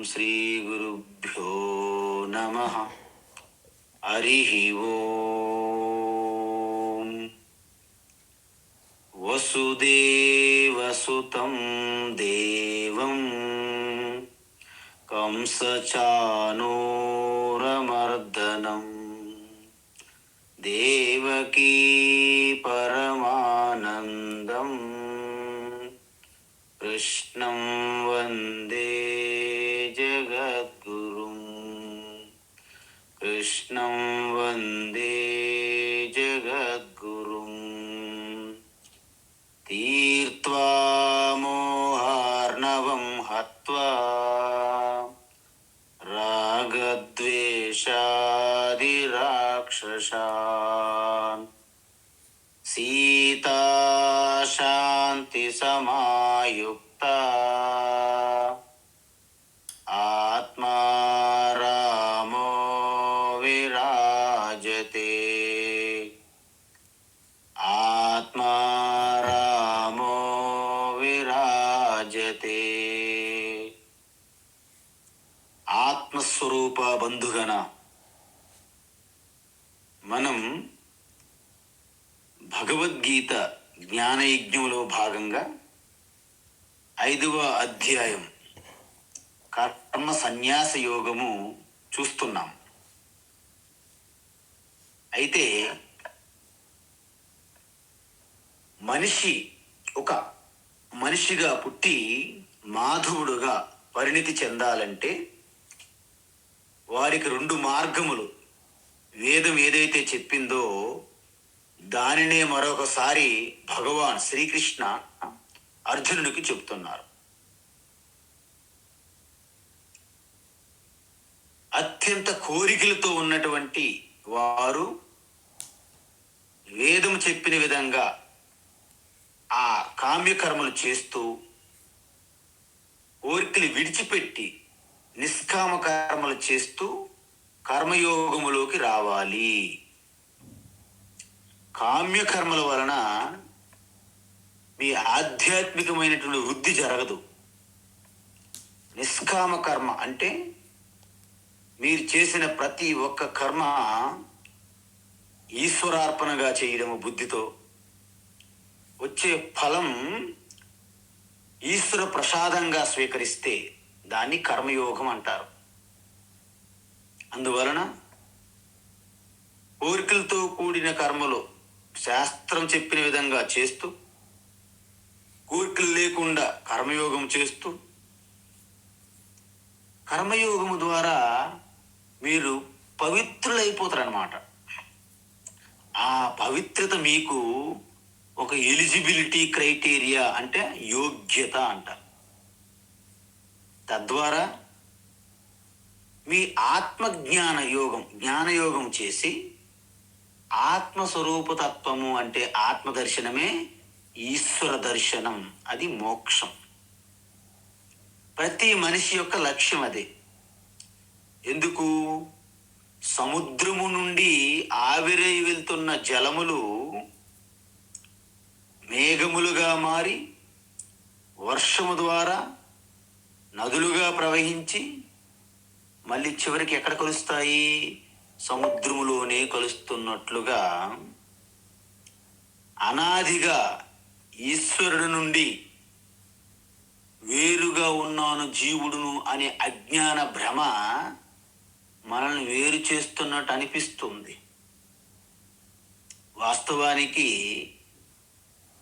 శ్రీగురుభ్యో నమః. హరిః ఓం. వసుదేవసుతం దేవం కంసచానూరమర్దనం దేవకీ పరమానందం కృష్ణం వందే జగద్గురుం. కృష్ణం వందే జగద్గురుం. తీర్త్వా మోహార్ణవం హత్వా రాగద్వేషాదిరాక్షసాన్ సీతా శాంతి సమాయుక్త ఆత్మా రామో విరాజతే. ఆత్మా రామో విరాజతే. ఆత్మస్వరూప బంధుగణ, మనం భగవద్గీత జ్ఞానయజ్ఞంలో భాగంగా 5వ అధ్యాయం కర్మ సన్యాస యోగము చూస్తున్నాం. అయితే మనిషి ఒక మనిషిగా పుట్టి మాధవుడుగా పరిణితి చెందాలంటే వారికి 2 మార్గములు వేదం ఏదైతే చెప్పిందో దానినే మరొకసారి భగవాన్ శ్రీకృష్ణ అర్జునుడికి చెప్తున్నారు. అత్యంత కోరికలతో ఉన్నటువంటి వారు వేదం చెప్పిన విధంగా ఆ కామ్యకర్మలు చేస్తూ కోరికలు విడిచిపెట్టి నిష్కామ కర్మలు చేస్తూ కర్మయోగములోకి రావాలి. కామ్యకర్మల వలన మీ ఆధ్యాత్మికమైనటువంటి వృద్ధి జరగదు. నిష్కామ కర్మ అంటే మీరు చేసిన ప్రతి ఒక్క కర్మ ఈశ్వరార్పణగా చేయడము, బుద్ధితో వచ్చే ఫలం ఈశ్వర ప్రసాదంగా స్వీకరిస్తే దాన్ని కర్మయోగం అంటారు. అందువలన కోరికలతో కూడిన కర్మలు శాస్త్రం చెప్పిన విధంగా చేస్తూ, కోరికలు లేకుండా కర్మయోగం చేస్తూ, కర్మయోగము ద్వారా మీరు పవిత్రులైపోతారన్నమాట. ఆ పవిత్రత మీకు ఒక ఎలిజిబిలిటీ క్రైటీరియా అంటే యోగ్యత అంటారు. తద్వారా మీ ఆత్మజ్ఞాన యోగం, జ్ఞానయోగం చేసి ఆత్మస్వరూపతత్వము అంటే ఆత్మదర్శనమే ఈశ్వర దర్శనం. అది మోక్షం. ప్రతి మనిషి యొక్క లక్ష్యం అదే. ఎందుకు? సముద్రము నుండి ఆవిరై వెళ్తున్న జలములు మేఘములుగా మారి వర్షము ద్వారా నదులుగా ప్రవహించి మళ్ళీ చివరికి ఎక్కడ కలుస్తాయి? సముద్రములోనే కలుస్తున్నట్లుగా అనాదిగా ఈశ్వరుడు నుండి వేరుగా ఉన్నాను జీవుడును అనే అజ్ఞాన భ్రమ మనల్ని వేరు చేస్తున్నట్టు అనిపిస్తుంది. వాస్తవానికి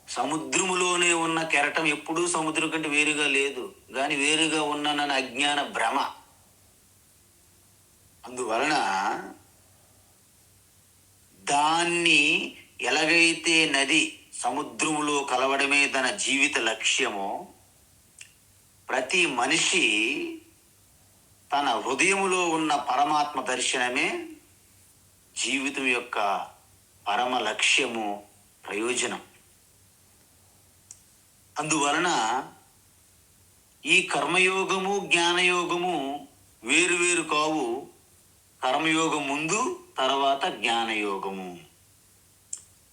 సముద్రములోనే ఉన్న కెరటం ఎప్పుడూ సముద్రం కంటే వేరుగా లేదు, కానీ వేరుగా ఉన్నానని అజ్ఞాన భ్రమ. అందువలన దాన్ని ఎలాగైతే నది సముద్రములో కలవడమే తన జీవిత లక్ష్యమో, ప్రతి మనిషి తన హృదయములో ఉన్న పరమాత్మ దర్శనమే జీవితం యొక్క పరమ లక్ష్యము, ప్రయోజనం. అందువలన ఈ కర్మయోగము జ్ఞానయోగము వేరు కావు. కర్మయోగం ముందు, తర్వాత జ్ఞానయోగము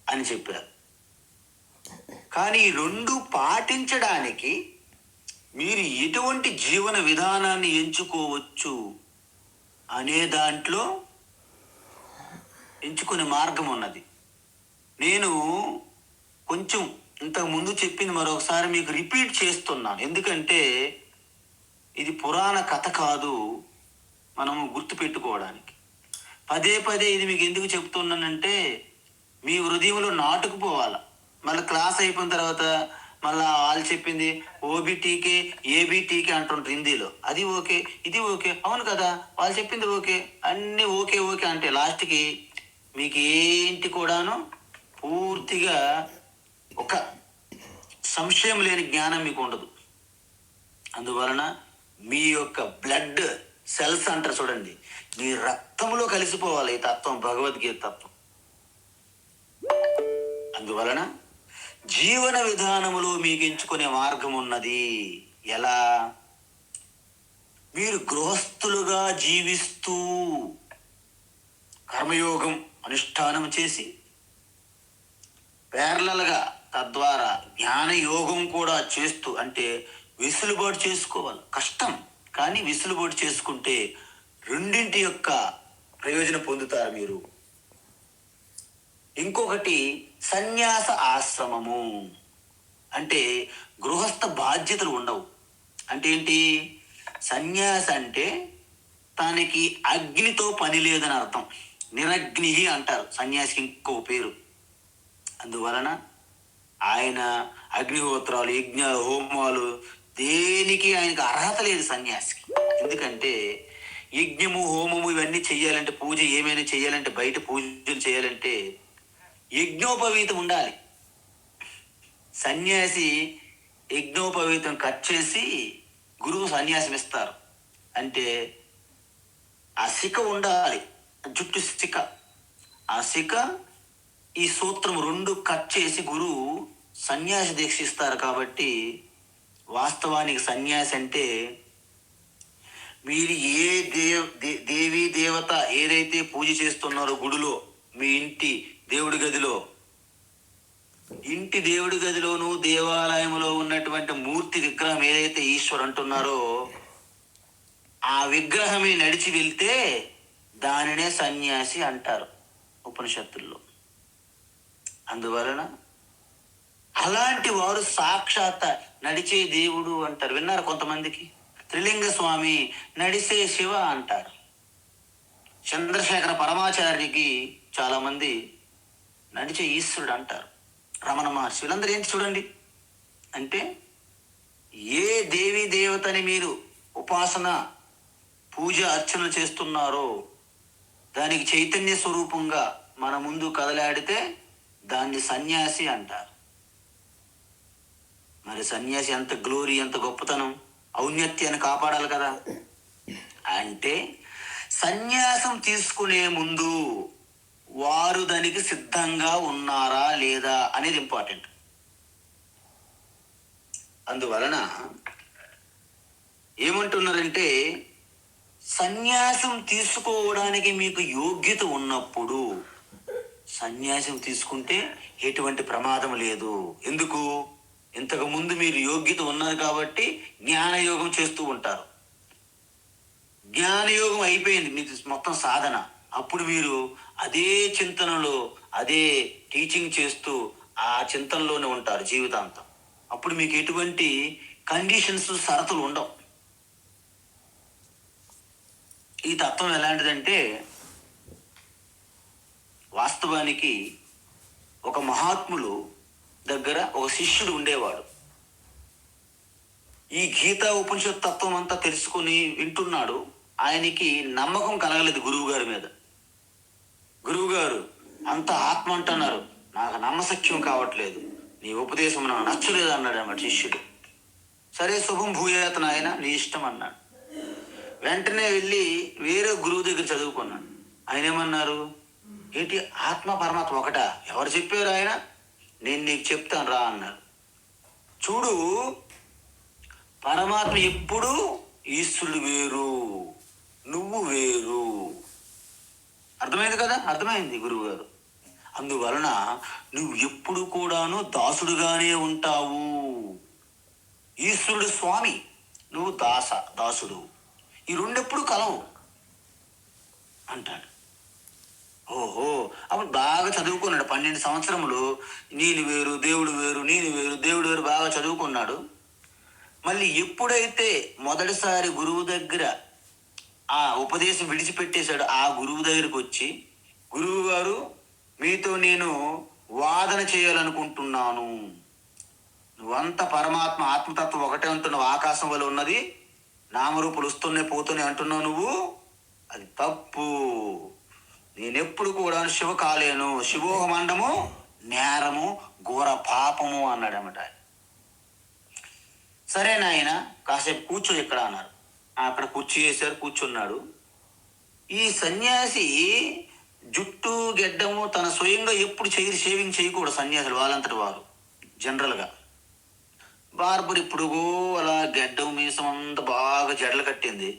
అని చెప్పారు. కానీ 2 పాటించడానికి మీరు ఎటువంటి జీవన విధానాన్ని ఎంచుకోవచ్చు అనే దాంట్లో ఎంచుకునే మార్గం ఉన్నది. నేను కొంచెం ఇంతకు ముందు చెప్పింది మరొకసారి మీకు రిపీట్ చేస్తున్నాను. ఎందుకంటే ఇది పురాణ కథ కాదు, మనము గుర్తుపెట్టుకోవడానికి. పదే పదే ఇది మీకు ఎందుకు చెప్తున్నానంటే మీ హృదయంలో నాటుకుపోవాలి. మళ్ళీ క్లాస్ అయిపోయిన తర్వాత మళ్ళీ వాళ్ళు చెప్పింది ఓబీటీకే ఏబీటీకే అంటుంటారు హిందీలో. అది ఓకే, ఇది ఓకే, అవును కదా వాళ్ళు చెప్పింది ఓకే, అన్నీ ఓకే ఓకే అంటే లాస్ట్కి మీకు ఏంటి కూడాను పూర్తిగా ఒక సంశయం లేని జ్ఞానం మీకు ఉండదు. అందువలన మీ యొక్క బ్లడ్ సెల్స్ అంటారు చూడండి, మీ రక్తంలో కలిసిపోవాలి ఈ తత్వం, భగవద్గీత తత్వం. అందువలన జీవన విధానములో మీకు ఎంచుకునే మార్గం ఉన్నది. ఎలా? మీరు గృహస్థులుగా జీవిస్తూ కర్మయోగం అనుష్ఠానం చేసి ప్యారలల్గా తద్వారా జ్ఞానయోగం కూడా చేస్తూ, అంటే వెసులుబాటు చేసుకోవాలి. కష్టం, కానీ వెసులుబాటు చేసుకుంటే రెండింటి యొక్క ప్రయోజనం పొందుతారు మీరు. ఇంకొకటి సన్యాస ఆశ్రమము, అంటే గృహస్థ బాధ్యతలు ఉండవు. అంటే ఏంటి? సన్యాస అంటే తనకి అగ్నితో పని లేదని అర్థం. నిరగ్ని అంటారు సన్యాసికి ఇంకో పేరు. అందువలన ఆయన అగ్నిహోత్రాలు, యజ్ఞాలు, హోమాలు దేనికి ఆయనకు అర్హత లేదు సన్యాసికి. ఎందుకంటే యజ్ఞము, హోమము ఇవన్నీ చెయ్యాలంటే, పూజ ఏమైనా చేయాలంటే, బయట పూజలు చేయాలంటే యజ్ఞోపవీతం ఉండాలి. సన్యాసి యజ్ఞోపవీతం కట్ చేసి గురువు సన్యాసం ఇస్తారు. అంటే ఆ శిఖ ఉండాలి, జుట్టు శిఖ. ఆ శిఖ, ఈ సూత్రం రెండు కట్ చేసి గురువు సన్యాసి దీక్షిస్తారు. కాబట్టి వాస్తవానికి సన్యాసి అంటే మీరు ఏ దేవీ దేవత ఏదైతే పూజ చేస్తున్నారో గుడిలో, మీ ఇంటి దేవుడి గదిలో, ఇంటి దేవుడి గదిలోను దేవాలయంలో ఉన్నటువంటి మూర్తి విగ్రహం ఏదైతే ఈశ్వరు అంటున్నారో ఆ విగ్రహమే నడిచి వెళ్తే దానినే సన్యాసి అంటారు ఉపనిషత్తుల్లో. అందువలన అలాంటి వారు సాక్షాత్ నడిచే దేవుడు అంటారు. విన్నారు కొంతమందికి? త్రిలింగ స్వామి నడిసే శివ అంటారు. చంద్రశేఖర పరమాచార్యకి చాలా మంది నడిచే ఈశ్వరుడు అంటారు. రమణ మహర్షి, వీళ్ళందరూ ఏంటి చూడండి, అంటే ఏ దేవి దేవతని మీరు ఉపాసన, పూజ, అర్చనలు చేస్తున్నారో దానికి చైతన్య స్వరూపంగా మన ముందు కదలాడితే దాన్ని సన్యాసి అంటారు. మరి సన్యాసి ఎంత గ్లోరీ, ఎంత గొప్పతనం, ఔన్నత్యాన్ని కాపాడాలి కదా. అంటే సన్యాసం తీసుకునే ముందు వారు దానికి సిద్ధంగా ఉన్నారా లేదా అనేది ఇంపార్టెంట్. అందువలన ఏమంటున్నారంటే సన్యాసం తీసుకోవడానికి మీకు యోగ్యత ఉన్నప్పుడు సన్యాసం తీసుకుంటే ఎటువంటి ప్రమాదం లేదు. ఎందుకు? ఇంతకు ముందు మీరు యోగ్యత ఉన్నది కాబట్టి జ్ఞానయోగం చేస్తూ ఉంటారు. జ్ఞానయోగం అయిపోయింది మీకు మొత్తం సాధన. అప్పుడు మీరు అదే చింతనలో, అదే టీచింగ్ చేస్తూ ఆ చింతనలోనే ఉంటారు జీవితాంతం. అప్పుడు మీకు ఎటువంటి కండిషన్స్, షరతులు ఉండవు. ఈ తత్వం ఎలాంటిదంటే వాస్తవానికి ఒక మహాత్ములు దగ్గర ఒక శిష్యుడు ఉండేవాడు. ఈ గీతా ఉపనిషత్ తత్వం అంతా తెలుసుకుని వింటున్నాడు. ఆయనకి నమ్మకం కలగలేదు గురువు గారి మీద. గురువు గారు అంత ఆత్మ అంటున్నారు, నాకు నమ్మశక్యం కావట్లేదు, నీ ఉపదేశం నాకు నచ్చలేదు అన్నాడు అన్నమాట శిష్యుడు. సరే, శుభం భూయాత్ నాయన, నీ ఇష్టం అన్నాడు. వెంటనే వెళ్ళి వేరే గురువు దగ్గర చదువుకున్నాడు. ఆయన ఏమన్నారు? ఏంటి, ఆత్మ పరమాత్మ ఒకటా? ఎవరు చెప్పారు? ఆయన, నేను నీకు చెప్తాను రా అన్నారు. చూడు, పరమాత్మ ఎప్పుడు ఈశ్వరుడు వేరు, నువ్వు వేరు. అర్థమైంది కదా? అర్థమైంది గురువు గారు. అందువలన నువ్వు ఎప్పుడు కూడాను దాసుడుగానే ఉంటావు. ఈశ్వరుడు స్వామి, నువ్వు దాసుడు. ఈ రెండెప్పుడు కలవు అంటాడు. ఓహో, అప్పుడు బాగా చదువుకున్నాడు. 12 సంవత్సరములు నేను వేరు దేవుడు వేరు, నేను వేరు దేవుడు వేరు బాగా చదువుకున్నాడు. మళ్ళీ ఎప్పుడైతే మొదటిసారి గురువు దగ్గర ఆ ఉపదేశం విడిచిపెట్టేశాడు, ఆ గురువు దగ్గరికి వచ్చి, గురువు గారు మీతో నేను వాదన చేయాలనుకుంటున్నాను. నువ్వంతా పరమాత్మ ఆత్మతత్వం ఒకటే అంటున్నావు, ఆకాశం వల్ల ఉన్నది, నామరూపులు వస్తున్నాయి పోతున్నాయి అంటున్నావు, నువ్వు అది తప్పు. నేనెప్పుడు కూడా శివ కాలేను, శివోహమండము నేరము ఘోర పాపము అన్నాడన్నమాట. సరే నాయన కాసేపు కూర్చో ఇక్కడ అన్నారు. అక్కడ కుర్చీ వేశారు, కూర్చున్నాడు. ఈ సన్యాసి జుట్టు గెడ్డము తన స్వయంగా ఎప్పుడు షేవింగ్ చేయకూడదు సన్యాసులు, వాళ్ళంతటి వారు జనరల్గా. బార్బర్ ఇప్పుడు అలా గెడ్డం మీసం అంతా బాగా జడలు కట్టింది.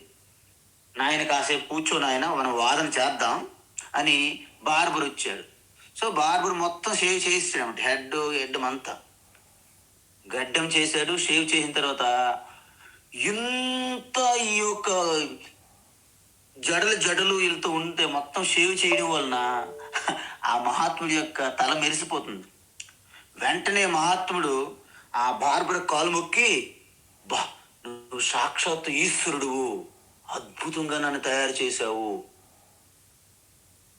నాయన కాసేపు కూర్చో నాయన, మనం వాదన చేద్దాం అని బార్బర్ వచ్చాడు. సో బార్బర్ మొత్తం షేవ్ చేసాడు, హెడ్ అంతా గడ్డం చేశాడు. షేవ్ చేసిన తర్వాత ఇంత ఈ యొక్క జడలు వెళ్తూ ఉంటే మొత్తం షేవ్ చేయడం వలన ఆ మహాత్ముడి యొక్క తల మెరిసిపోతుంది. వెంటనే మహాత్ముడు ఆ బార్బర్ కాలు మొక్కి, బా నువ్వు సాక్షాత్ ఈశ్వరుడు, అద్భుతంగా నన్ను తయారు చేశావు.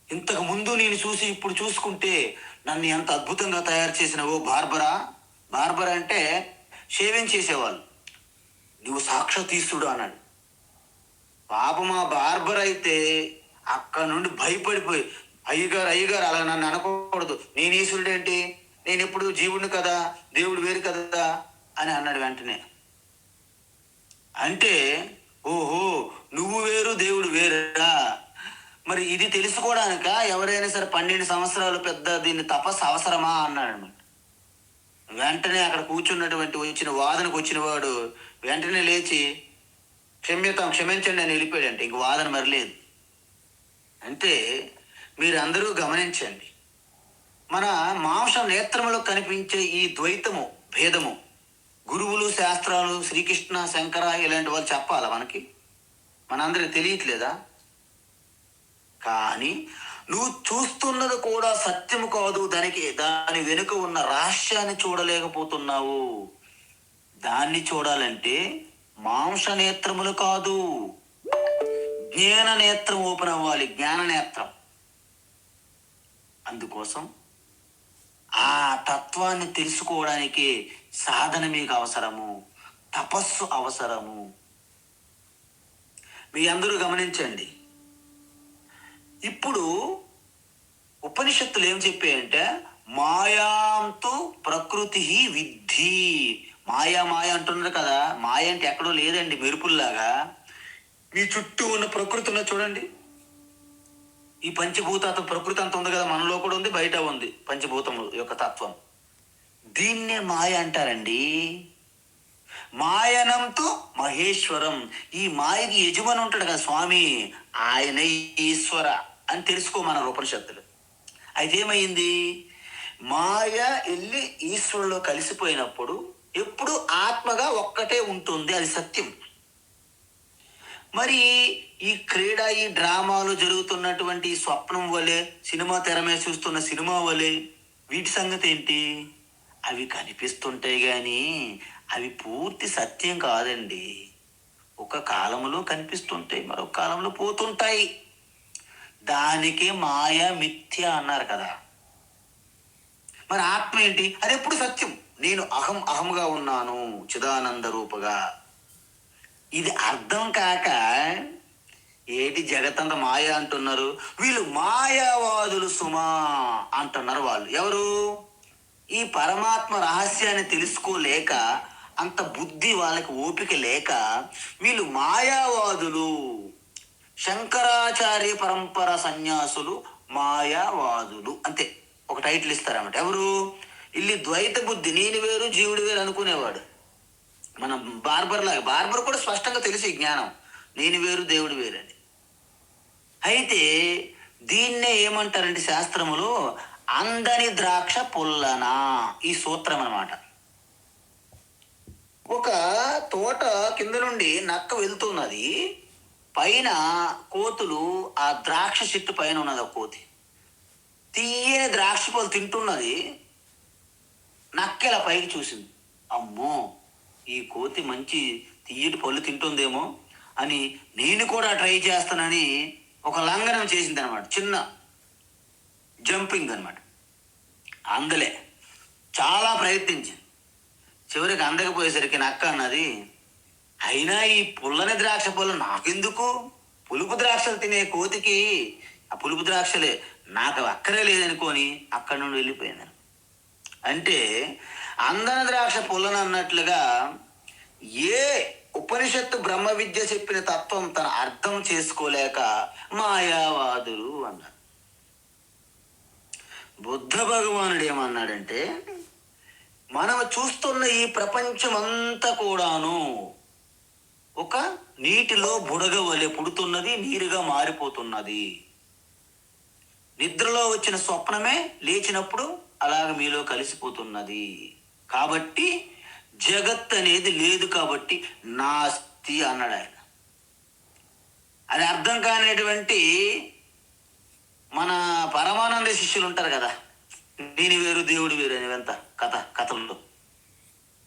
ఇంతకు ముందు నేను చూసి ఇప్పుడు చూసుకుంటే నన్ను ఎంత అద్భుతంగా తయారు చేసినావో బార్బరా. బార్బర్ అంటే షేవింగ్ చేసేవాళ్ళు, నువ్వు సాక్షాత్ ఈశ్వరుడు అన్నాడు. పాపం ఆ బార్బర్ అయితే అక్కడ నుండి భయపడిపోయి, అయ్యగారు అలా నన్ను అనకూడదు, నేను ఈశ్వరుడు ఏంటి, నేను ఎప్పుడు జీవుడిని కదా, దేవుడు వేరు కదా అని అన్నాడు. వెంటనే అంటే ఓహో నువ్వు వేరు దేవుడు వేరా, మరి ఇది తెలుసుకోవడానిక ఎవరైనా సరే 12 సంవత్సరాలు పెద్ద దీన్ని తపస్సు అవసరమా అన్నాడు అనమాట. వెంటనే అక్కడ కూర్చున్నటువంటి వాదనకు వచ్చిన వాడు వెంటనే లేచి క్షమించండి అని వెళ్ళిపోయాడంటే ఇంక వాదన మరలేదు. అంటే మీరందరూ గమనించండి, మన మాంస నేత్రములో కనిపించే ఈ ద్వైతము భేదము గురువులు శాస్త్రాలు శ్రీకృష్ణ శంకర ఇలాంటి వాళ్ళు చెప్పాలా మనకి? మనందరికి తెలియట్లేదా? కానీ నువ్వు చూస్తున్నది కూడా సత్యము కాదు, దాని వెనుక ఉన్న రహస్యాన్ని చూడలేకపోతున్నావు. దాన్ని చూడాలంటే మాంస నేత్రములు కాదు, జ్ఞాన నేత్రం ఓపెన్ అవ్వాలి, జ్ఞాన నేత్రం. అందుకోసం ఆ తత్వాన్ని తెలుసుకోవడానికి సాధన మీకు అవసరము, తపస్సు అవసరము. మీ అందరూ గమనించండి, ఇప్పుడు ఉపనిషత్తులు ఏం చెప్పాయంటే మాయాంతు ప్రకృతి విద్ధి. మాయ అంటున్నారు కదా, మాయ అంటే ఎక్కడో లేదండి, మెరుపుల్లాగా మీ చుట్టూ ఉన్న ప్రకృతి ఉన్న చూడండి. ఈ పంచభూత ప్రకృతి అంత ఉంది కదా, మనలో కూడా ఉంది, బయట ఉంది పంచభూతము యొక్క తత్వం. దీన్నే మాయ అంటారండి. మాయనంతో మహేశ్వరం. ఈ మాయకి యజమాని ఉంటాడు కదా స్వామి, ఆయన ఈశ్వర అని తెలుసుకోమన్నారు ఉపనిషత్తులు. అయితే ఏమైంది, మాయ వెళ్ళి ఈశ్వరులో కలిసిపోయినప్పుడు ఎప్పుడు ఆత్మగా ఒక్కటే ఉంటుంది, అది సత్యం. మరి ఈ క్రీడ ఈ డ్రామాలు జరుగుతున్నటువంటి స్వప్నం వలె, సినిమా తెర మీద చూస్తున్న సినిమా వలె వీటి సంగతి ఏంటి? అవి కనిపిస్తుంటాయి కానీ అవి పూర్తి సత్యం కాదండి. ఒక కాలంలో కనిపిస్తుంటాయి, మరొక కాలంలో పోతుంటాయి. దానికే మాయ మిథ్య అన్నారు కదా. మరి ఆత్మ ఏంటి? అది ఎప్పుడు సత్యం. నేను అహంగా ఉన్నాను చిదానంద రూపగా. ఇది అర్థం కాక ఏటి జగత్తంత మాయ అంటున్నారు. వీళ్ళు మాయావాదులు సుమా అంటున్నారు. వాళ్ళు ఎవరు? ఈ పరమాత్మ రహస్యాన్ని తెలుసుకోలేక, అంత బుద్ధి వాళ్ళకి ఓపిక లేక వీళ్ళు మాయావాదులు, శంకరాచార్య పరంపర సన్యాసులు మాయావాదులు అంతే ఒక టైటిల్ ఇస్తారన్నమాట. ఎవరు? ఇల్లి ద్వైత బుద్ధి, నేను వేరు జీవుడు వేరు అనుకునేవాడు. మనం బార్బర్ కూడా స్పష్టంగా తెలిసి జ్ఞానం, నేను వేరు దేవుడు వేరు అని. అయితే దీన్నే ఏమంటారంటే శాస్త్రములో అందని ద్రాక్ష పుల్లన, ఈ సూత్రం అన్నమాట. ఒక తోట కింద నుండి నక్క వెళ్తున్నది. పైన కోతులు, ఆ ద్రాక్ష చెట్టు పైన ఉన్నది ఒక కోతి. తీయని ద్రాక్ష పళ్ళు తింటున్నది. నక్క ఇలా పైకి చూసింది. అమ్మో, ఈ కోతి మంచి తీయటి పళ్ళు తింటుందేమో అని నేను కూడా ట్రై చేస్తానని ఒక లంఘనం చేసింది అనమాట. చిన్న జంపింగ్ అనమాట. అందలే, చాలా ప్రయత్నించింది. చివరికి అందకపోయేసరికి నక్క అన్నది, అయినా ఈ పుల్లని ద్రాక్ష పళ్ళు నాకెందుకు? పులుపు ద్రాక్షలు తినే కోతికి ఆ పులుపు ద్రాక్షలే, నాకు అక్కడే లేదనుకొని అక్కడి నుండి వెళ్ళిపోయింది. అంటే అందన ద్రాక్ష పుల్లని అన్నట్లుగా ఏ ఉపనిషత్తు బ్రహ్మ విద్య చెప్పిన తత్వం తన అర్థం చేసుకోలేక మాయావాదులు అన్నారు. బుద్ధ భగవానుడు ఏమన్నాడంటే, మనం చూస్తున్న ఈ ప్రపంచం అంతా కూడాను ఒక నీటిలో బుడగ వలె పుడుతున్నది, నీరుగా మారిపోతున్నది. నిద్రలో వచ్చిన స్వప్నమే లేచినప్పుడు అలాగ మీలో కలిసిపోతున్నది. కాబట్టి జగత్ అనేది లేదు, కాబట్టి నాస్తి అన్నాడు ఆయన. అది అర్థం కానిటువంటి మన పరమానంద శిష్యులు ఉంటారు కదా, నేను వేరు దేవుడు వేరు అనేవంత కథల్లో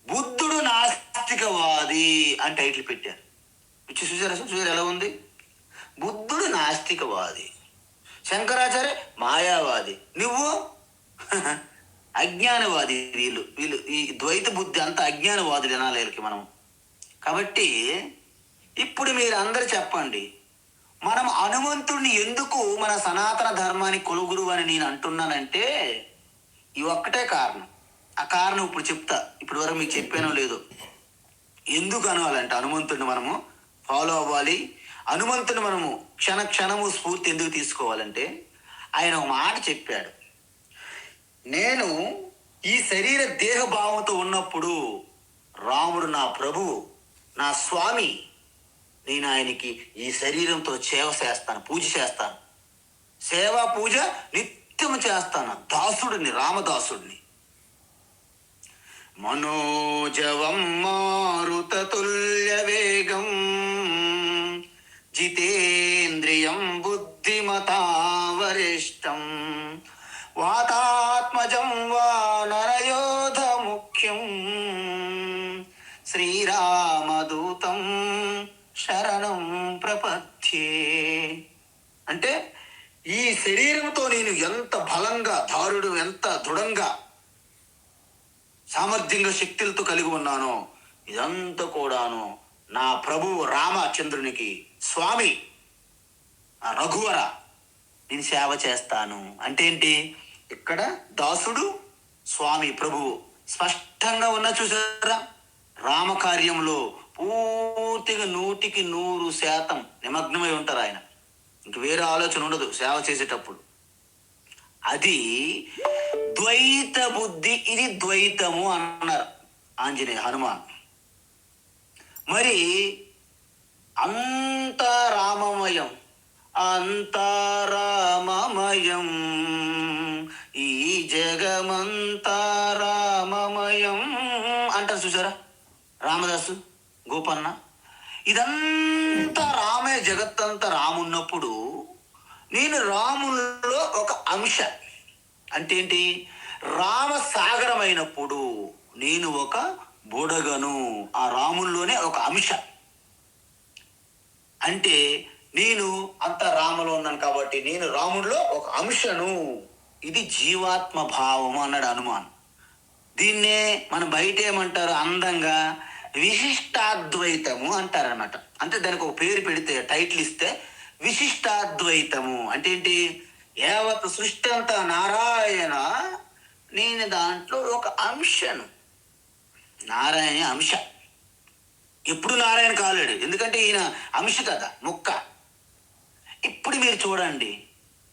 బుద్ధుడు నాస్తికవాది అని టైటిల్ పెట్టారు. చూసారు ఎలా ఉంది? బుద్ధుడు నాస్తికవాది, శంకరాచార్య మాయావాది, నువ్వు అజ్ఞానవాది. వీళ్ళు వీళ్ళు ఈ ద్వైత బుద్ధి అంతా అజ్ఞానవాదులు అనాలేకి మనం. కాబట్టి ఇప్పుడు మీరు అందరు చెప్పండి, మనం హనుమంతుడిని ఎందుకు మన సనాతన ధర్మానికి కొలుగురు అని నేను అంటున్నానంటే ఈ ఒక్కటే కారణం. ఆ కారణం ఇప్పుడు చెప్తా. ఇప్పటి వరకు మీకు చెప్పానో లేదో. ఎందుకు అనాలంటే హనుమంతుడిని మనము ఫాలో అవ్వాలి, హనుమంతుడిని మనము క్షణ క్షణము స్ఫూర్తి ఎందుకు తీసుకోవాలంటే ఆయన ఒక మాట చెప్పాడు. నేను ఈ శరీర దేహభావంతో ఉన్నప్పుడు రాముడు నా ప్రభువు, నా స్వామి, నేను ఆయనకి ఈ శరీరంతో సేవ చేస్తాను, పూజ చేస్తాను, సేవా పూజ నిత్యము చేస్తాను. దాసుడిని, రామదాసుడిని. మనోజవం మారుతతుల్య వేగం జితేంద్రియం బుద్ధిమతావరిష్టం వాతాత్మజం వానరయోధ ముఖ్యం శ్రీరామదూతం శరణం ప్రపథ్యే. అంటే ఈ శరీరంతో నేను ఎంత బలంగా, దారుడు ఎంత దృఢంగా, సామర్థ్యంగా, శక్తులతో కలిగి ఉన్నానో ఇదంతా కూడాను నా ప్రభువు రామచంద్రునికి, స్వామి రఘువర, నేను సేవ చేస్తాను. అంటే ఏంటి? ఇక్కడ దాసుడు, స్వామి, ప్రభువు స్పష్టంగా ఉన్నా చూసారా? రామకార్యంలో పూర్తిగా 100% నిమగ్నమై ఉంటారు ఆయన. ఇంక వేరే ఆలోచన ఉండదు సేవ చేసేటప్పుడు. అది ద్వైత బుద్ధి. ఇది ద్వైతము అన్నారు ఆంజనేయ హనుమాన్. మరి అంతా రామమయం, అంతా రామమయం, ఈ జగమంతా రామమయం అంటారు చూసారా రామదాసు, గోపన్న. ఇదంతా రామే, జగత్తంతా రామున్నప్పుడు నేను రాముల్లో ఒక అంశ. అంటే ఏంటి? రామసాగరమైనప్పుడు నేను ఒక బుడగను, ఆ రాముల్లోనే ఒక అంశ. అంటే నేను అంత రాములో ఉన్నాను కాబట్టి నేను రాముడిలో ఒక అంశను. ఇది జీవాత్మ భావం అన్నాడు హనుమాన్. దీన్నే మన బయట ఏమంటారు అందంగా విశిష్టాద్వైతము అంటారనమాట. అంటే దానికి ఒక పేరు పెడితే, టైటిల్ ఇస్తే విశిష్టాద్వైతము అంటే ఏంటి? యావత్ సృష్టి అంతా నారాయణ, నేను దాంట్లో ఒక అంశను. నారాయణ అంశ. ఎప్పుడు నారాయణ కాలేడు, ఎందుకంటే ఈయన అంశ కదా, ముక్క. ఇప్పుడు మీరు చూడండి,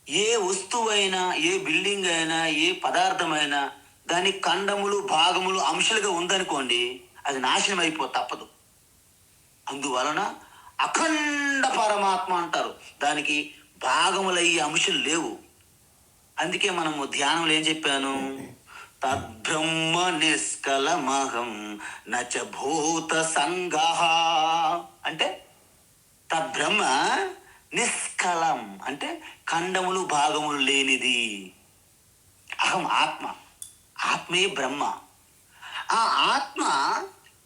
ఏ వస్తువైనా, ఏ బిల్డింగ్ అయినా, ఏ పదార్థమైనా దాని ఖండములు, భాగములు, అంశాలుగా ఉందనుకోండి, అది నాశనం తప్పదు. అందువలన అఖండ పరమాత్మ అంటారు. దానికి భాగములయ్యే అంశాలు లేవు. అందుకే మనము ధ్యానంలో ఏం చెప్పాను? తద్బ్రహ్మ నిష్కలమహం నచ భూత సంగః. అంటే తద్బ్రహ్మ నిష్కలం అంటే ఖండములు భాగములు లేనిది. అహం ఆత్మ, ఆత్మే బ్రహ్మ. ఆ ఆత్మ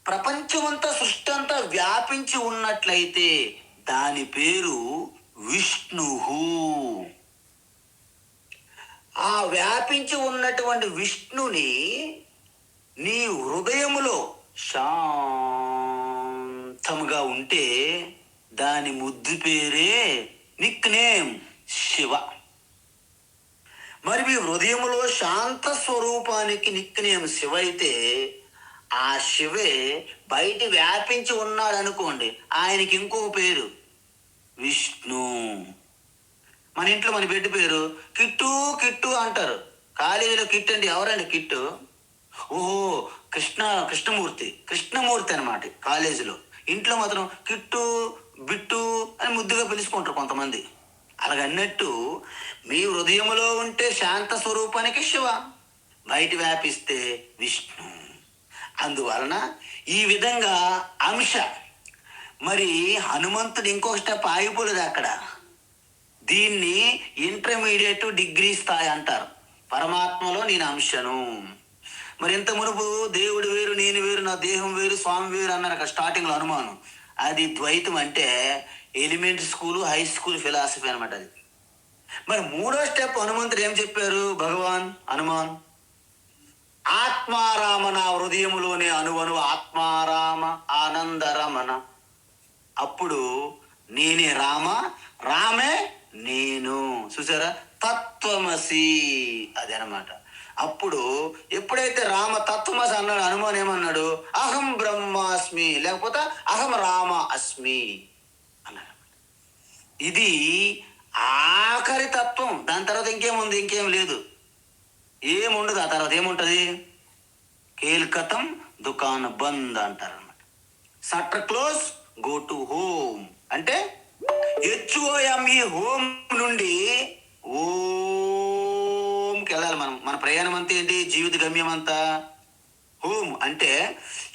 ప్రపంచమంతా సృష్టి అంతా వ్యాపించి ఉన్నట్లయితే దాని పేరు విష్ణువు. ఆ వ్యాపించి ఉన్నటువంటి విష్ణుని నీ హృదయములో శాంతముగా ఉంటే దాని ముద్దు పేరే నిక్ నేమ్ శివ. మరి మీ హృదయములో శాంత స్వరూపానికి నిక్ నేమ్ శివ అయితే ఆ శివే బయట వ్యాపించి ఉన్నాడు అనుకోండి, ఆయనకి ఇంకో పేరు విష్ణు. మన ఇంట్లో మన బిడ్డ పేరు కిట్టు కిట్టు అంటారు. కాలేజీలో కిట్టు అంటే ఎవరండి కిట్టు? ఓహో, కృష్ణమూర్తి అనమాట కాలేజీలో. ఇంట్లో మాత్రం కిట్టు బిట్టు అని ముద్దుగా పిలుచుకుంటారు కొంతమంది. అలాగన్నట్టు మీ హృదయంలో ఉంటే శాంత స్వరూపానికి శివ, బయట వ్యాపిస్తే విష్ణు. అందువలన ఈ విధంగా అంశ. మరి హనుమంతుడు ఇంకొక స్టెప్ ఆగిపోలేదు అక్కడ. దీన్ని ఇంటర్మీడియట్ డిగ్రీ స్థాయి అంటారు. పరమాత్మలో నేను అంశను. మరి ఇంత మునుపు దేవుడు వేరు, నేను వేరు, నా దేహం వేరు, స్వామి వేరు అన్నారు అక్కడ స్టార్టింగ్లో అనుమానం. అది ద్వైతం, అంటే elementary school, high school philosophy అనమాట అది. మరి మూడో స్టెప్ హనుమంతుడు ఏం చెప్పారు? భగవాన్ హనుమాన్ ఆత్మారామ, నా హృదయములోనే అనువను ఆత్మారామ ఆనందరమణ. అప్పుడు నేనే రామ, రామే నేను. చూసారా, తత్వమసి అది అనమాట. అప్పుడు ఎప్పుడైతే రామ తత్వమసి అన్నాడు, హనుమాన్ ఏమన్నాడు? అహం బ్రహ్మాస్మి, లేకపోతే అహం రామ అస్మి అన్నాడు. ఇది ఆఖరి తత్వం. దాని తర్వాత ఇంకేముంది? ఇంకేం లేదు, ఏముండదు. ఆ తర్వాత ఏముంటది? కేల్కతం దుకాన్ బంద్ అంటారు అనమాట. Shutter close, go to home. అంటే HOME హోమ్ నుండి ఓంకి వెళ్ళాలి మనం. మన ప్రయాణం అంతా ఏంటి? జీవిత గమ్యం అంతా హోమ్. అంటే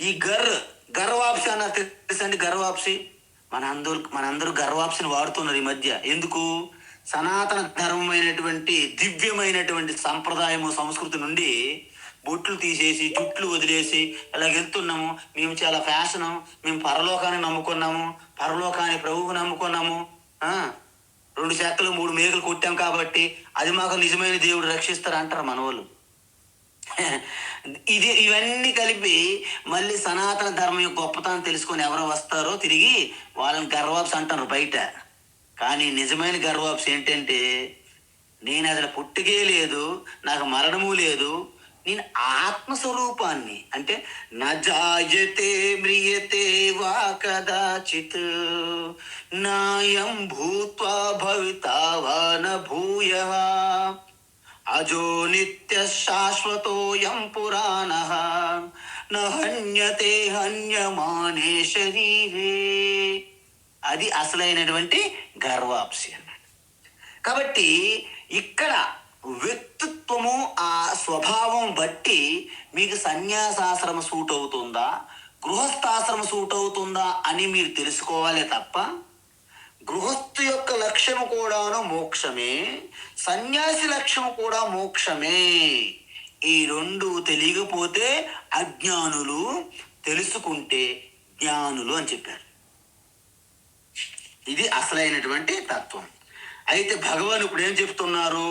ఈ గర్వాప్సి అన్న తెలుసండి? గర్వాప్సి మనందరూ గర్వాప్సిని వాడుతున్నారు ఈ మధ్య. ఎందుకు? సనాతన ధర్మమైనటువంటి దివ్యమైనటువంటి సంప్రదాయము సంస్కృతి నుండి బొట్లు తీసేసి జుట్లు వదిలేసి ఇలా వెళ్తున్నాము. మేము చాలా ఫ్యాషను, మేము పరలోకాన్ని నమ్ముకున్నాము, పరలోకాన్ని ప్రభువుని నమ్ముకున్నాము, 2 శాఖలు 3 మేకలు కొట్టాం కాబట్టి అది మాకు నిజమైన దేవుడు రక్షిస్తారు అంటారు మన వాళ్ళు. ఇవన్నీ కలిపి మళ్ళీ సనాతన ధర్మం యొక్క గొప్పతనం తెలుసుకొని ఎవరో వస్తారో తిరిగి వాళ్ళని గర్వాప్స్ అంటారు బయట. కానీ నిజమైన గర్వాప్స్ ఏంటంటే, నేను అసలు పుట్టుకే లేదు, నాకు మరణము లేదు, నేను ఆత్మస్వరూపాన్ని. అంటే నజాయతే మ్రియతే వా కదాచిత్ నాయం భూత్వా భవితా వా న భూయః అజో నిత్య శాశ్వతోయం పురాణః న హన్యతే హన్యమానే శరీరే. అది అసలైనటువంటి గర్వాప్సి అన్నమాట. కాబట్టి ఇక్కడ వ్యక్తిత్వము, ఆ స్వభావం బట్టి మీకు సన్యాసాశ్రమ సూట్ అవుతుందా, గృహస్థాశ్రమ సూట్ అవుతుందా అని మీరు తెలుసుకోవాలే తప్ప, గృహస్థు యొక్క లక్ష్యము కూడాను మోక్షమే, సన్యాసి లక్ష్యము కూడా మోక్షమే. ఈ 2 తెలియకపోతే అజ్ఞానులు, తెలుసుకుంటే జ్ఞానులు అని చెప్పారు. ఇది అసలైనటువంటి తత్వం. అయితే భగవాన్ ఇప్పుడు ఏం చెప్తున్నారు?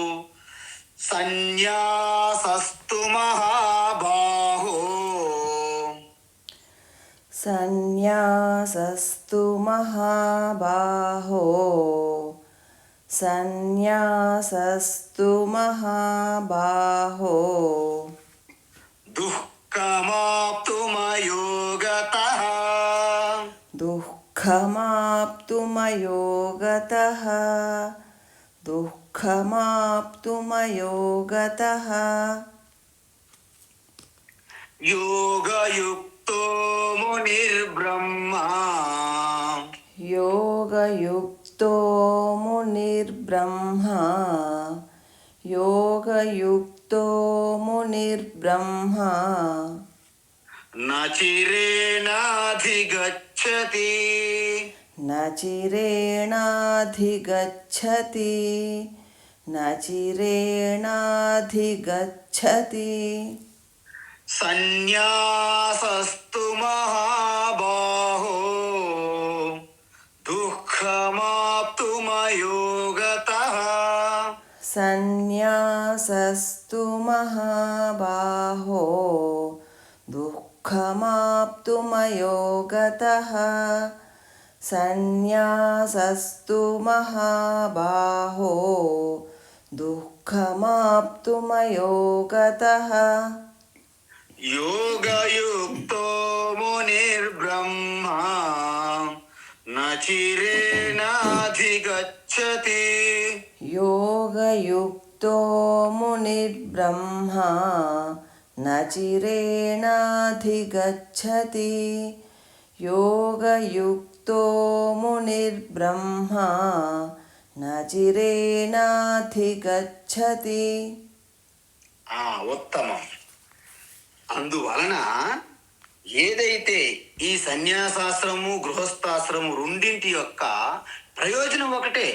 సన్యాసస్తు మహాబాహో, సన్యాసస్తు మహాబాహో, సన్యాసస్తు మహాబాహో దుఃఖమాప్తుమయోగతః, దుఃఖమాప్తుమయోగతః, దుఃఖమాప్తుమయోగతః యోగయుక్తో మునిర్బ్రహ్మ, యోగయుక్తో మునిర్బ్రహ్మ, యోగయుక్తో మునిర్బ్రహ్మ మునిర్బ్రహ్మ నచిరేణాధిగచ్చతి నచిరేణాధిగచ్చతి నచిరేణాధిగచ్చతి సన్యాసస్తు మహాబాహో దుఃఖమాప్తుమయోగతః సన్యాసస్తు మహాబాహో దుఃఖమాప్తుమయోగతః సన్యాసస్తు మహాబాహో దుఃఖమాప్తుమయోగతః యోగయుక్తో మునిర్బ్రహ్మ నచిరేణాధిగచ్చతి యోగయుక్తో మునిర్బ్రహ్మ నచిరేణాధిగచ్చతి యోగయుక్తో మునిర్బ్రహ్మ నచిరేణాధిగచ్చతి. ఉత్తమం. అందువలన ఏదైతే ఈ సన్యాసాశ్రము గృహస్థాశ్రము రెండింటి యొక్క ప్రయోజనం ఒకటే,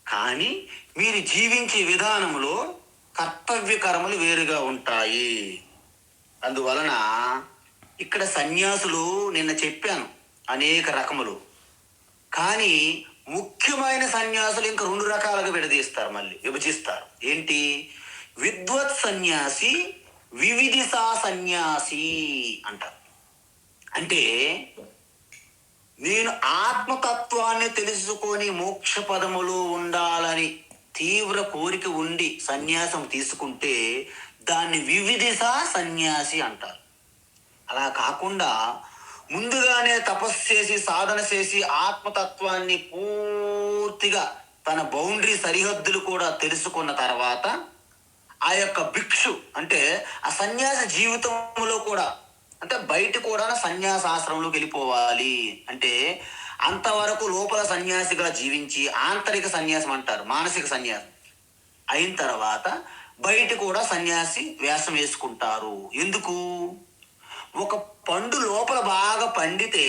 కానీ మీరు జీవించే విధానంలో కర్తవ్య కర్మలు వేరుగా ఉంటాయి. అందువలన ఇక్కడ సన్యాసులు నిన్న చెప్పాను అనేక రకములు, కానీ ముఖ్యమైన సన్యాసులు ఇంకా రెండు రకాలుగా విడదీస్తారు, మళ్ళీ విభజిస్తారు. ఏంటి? విద్వత్ సన్యాసి, వివిధిషా సన్యాసి అంటారు. అంటే నేను ఆత్మతత్వాన్ని తెలుసుకొని మోక్ష పదములో ఉండాలని తీవ్ర కోరిక ఉండి సన్యాసం తీసుకుంటే దాన్ని వివిధిషా సన్యాసి అంటారు. అలా కాకుండా ముందుగానే తపస్సు చేసి సాధన చేసి ఆత్మతత్వాన్ని పూర్తిగా తన బౌండరీ సరిహద్దులు కూడా తెలుసుకున్న తర్వాత ఆ యొక్క భిక్షు అంటే ఆ సన్యాస జీవితంలో కూడా అంటే బయట కూడా సన్యాసాశ్రమంలోకి వెళ్ళిపోవాలి. అంటే అంతవరకు లోపల సన్యాసిగా జీవించి ఆంతరిక సన్యాసం అంటారు, మానసిక సన్యాసం అయిన తర్వాత బయట కూడా సన్యాసి వేషం వేసుకుంటారు. ఎందుకు? ఒక పండు లోపల బాగా పండితే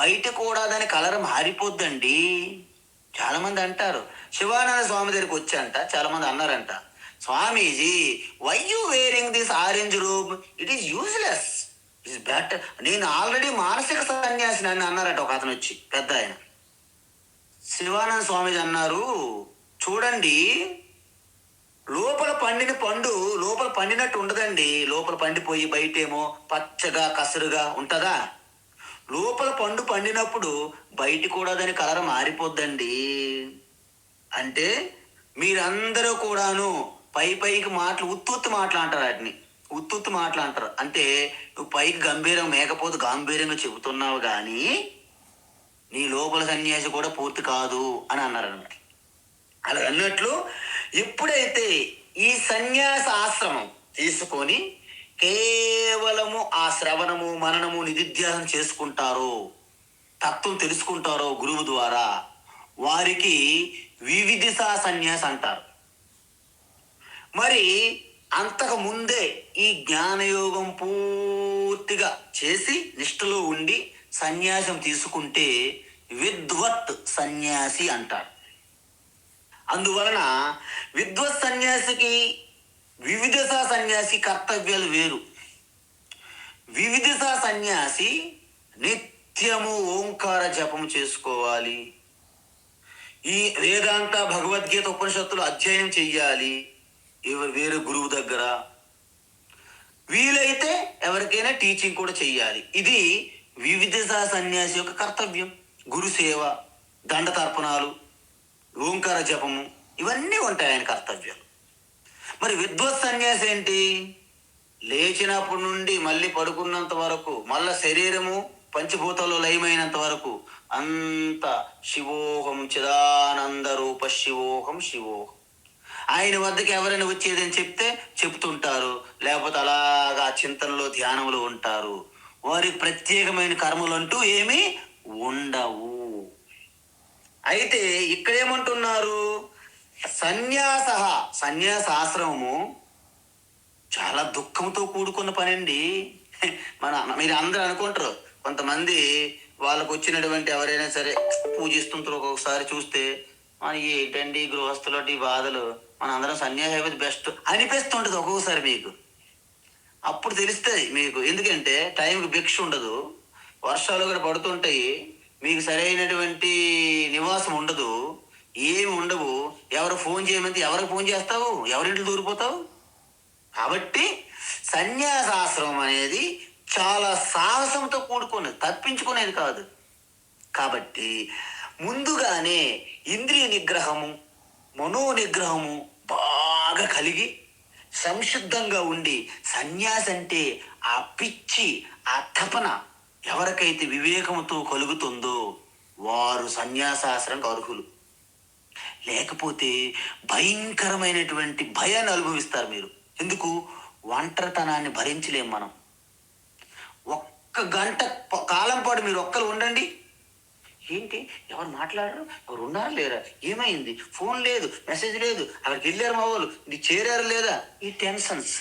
బయట కూడా దాని కలర్ మారిపోద్దండి. చాలా మంది అంటారు. శివానంద స్వామి దగ్గరికి వచ్చాంట, చాలా మంది అన్నారంట, Swamiji why you wearing this orange robe, it is useless, it is better, నేను ఆల్రెడీ మానసిక సన్యాసిని అని అన్నారట ఒక అతను వచ్చి, పెద్ద ఆయన. శివానంద స్వామీజీ అన్నారు, చూడండి లోపల పండిన పండు లోపల పండినట్టు ఉండదండి, లోపల పండిపోయి బయటేమో పచ్చగా కసరుగా ఉంటుందా? లోపల పండు పండినప్పుడు బయట కూడా దాని కలర్ మారిపోద్దండి. అంటే మీరందరూ కూడాను పైకి మాటలు ఉత్తుత్తి మాటలు అంటారు, వాటిని ఉత్తుత్తి మాటలు అంటారు. అంటే నువ్వు పైకి గంభీరం మేకపోతే గాంభీర్యంగా చెబుతున్నావు కానీ నీ లోపల సన్యాసి కూడా పూర్తి కాదు అని అన్నారు అన్నమాట. అలా అన్నట్లు ఎప్పుడైతే ఈ సన్యాస ఆశ్రమం తీసుకొని కేవలము ఆ శ్రవణము మననము నిధిధ్యాసనం చేసుకుంటారో, తత్వం తెలుసుకుంటారో గురువు ద్వారా, వారికి వివిధిషా సన్యాసి అంటారు. మరి అంతకు ముందే ఈ జ్ఞానయోగం పూర్తిగా చేసి నిష్ఠలో ఉండి సన్యాసం తీసుకుంటే విద్వత్ సన్యాసి అంటారు. అందువలన విద్వత్ సన్యాసికి వివిధిషా సన్యాసి కర్తవ్యాలు వేరు. వివిధిషా సన్యాసి నిత్యము ఓంకార జపం చేసుకోవాలి, ఈ వేదాంత భగవద్గీత ఉపనిషత్తులు అధ్యయనం చెయ్యాలి వేరే గురువు దగ్గర, వీలైతే ఎవరికైనా టీచింగ్ కూడా చెయ్యాలి. ఇది వివిధిషా సన్యాసి యొక్క కర్తవ్యం. గురు సేవ, దండ తర్పణాలు, ఓంకార జపము ఇవన్నీ ఉంటాయి ఆయన కర్తవ్యాలు. మరి విద్వత్ సన్యాసి ఏంటి? లేచినప్పటి నుండి మళ్ళీ పడుకున్నంత వరకు, మళ్ళా శరీరము పంచభూతాల్లో లయమైనంత వరకు అంత శివోహం చిదానంద రూప శివోహం శివోహం. ఆయన వద్దకు ఎవరైనా వచ్చేదని చెప్తే చెప్తుంటారు, లేకపోతే అలాగా చింతనలో ధ్యానంలో ఉంటారు. వారికి ప్రత్యేకమైన కర్మలు అంటూ ఏమీ ఉండవు. అయితే ఇక్కడేమంటున్నారు? సన్యాసాశ్రమము చాలా దుఃఖంతో కూడుకున్న పని అండి. మీరు అందరూ అనుకుంటారు, కొంతమంది వాళ్ళకు వచ్చినటువంటి ఎవరైనా సరే పూజిస్తుంటారు. ఒక్కొక్కసారి చూస్తే మన ఏంటండి గృహస్థులటి ఈ బాధలు, మన అందరం సన్యాసి అయిపోతే బెస్ట్ అనిపిస్తుంటది ఒక్కొక్కసారి మీకు. అప్పుడు తెలుస్తుంది మీకు. ఎందుకంటే టైంకి భిక్ష ఉండదు, వర్షాలు కూడా పడుతుంటాయి, మీకు సరైనటువంటి నివాసం ఉండదు, ఏమి ఉండవు. ఎవరు ఫోన్ చేయమంటే ఎవరికి ఫోన్ చేస్తావు, ఎవరింట్లో దూరిపోతావు. కాబట్టి సన్యాసాశ్రమం అనేది చాలా సాహసంతో కూడుకున్నది, తప్పించుకునేది కాదు. కాబట్టి ముందుగానే ఇంద్రియ నిగ్రహము, మనో నిగ్రహము బాగా కలిగి సంశుద్ధంగా ఉండి, సన్యాసి అంటే ఆ పిచ్చి, ఆ తపన ఎవరికైతే వివేకముతో కలుగుతుందో వారు సన్యాసాశ్రమం అర్హులు. లేకపోతే భయంకరమైనటువంటి భయాన్ని అనుభవిస్తారు మీరు. ఎందుకు? ఒంటరితనాన్ని భరించలేం మనం. ఒక్క గంట కాలం పాటు మీరు ఒక్కరు ఉండండి, ఏంటి ఎవరు మాట్లాడరు, ఎవరు ఉన్నారా లేరా, ఏమైంది, ఫోన్ లేదు, మెసేజ్ లేదు, అక్కడికి వెళ్ళారు మా వాళ్ళు, ఇది చేరారు లేదా, ఈ టెన్షన్స్.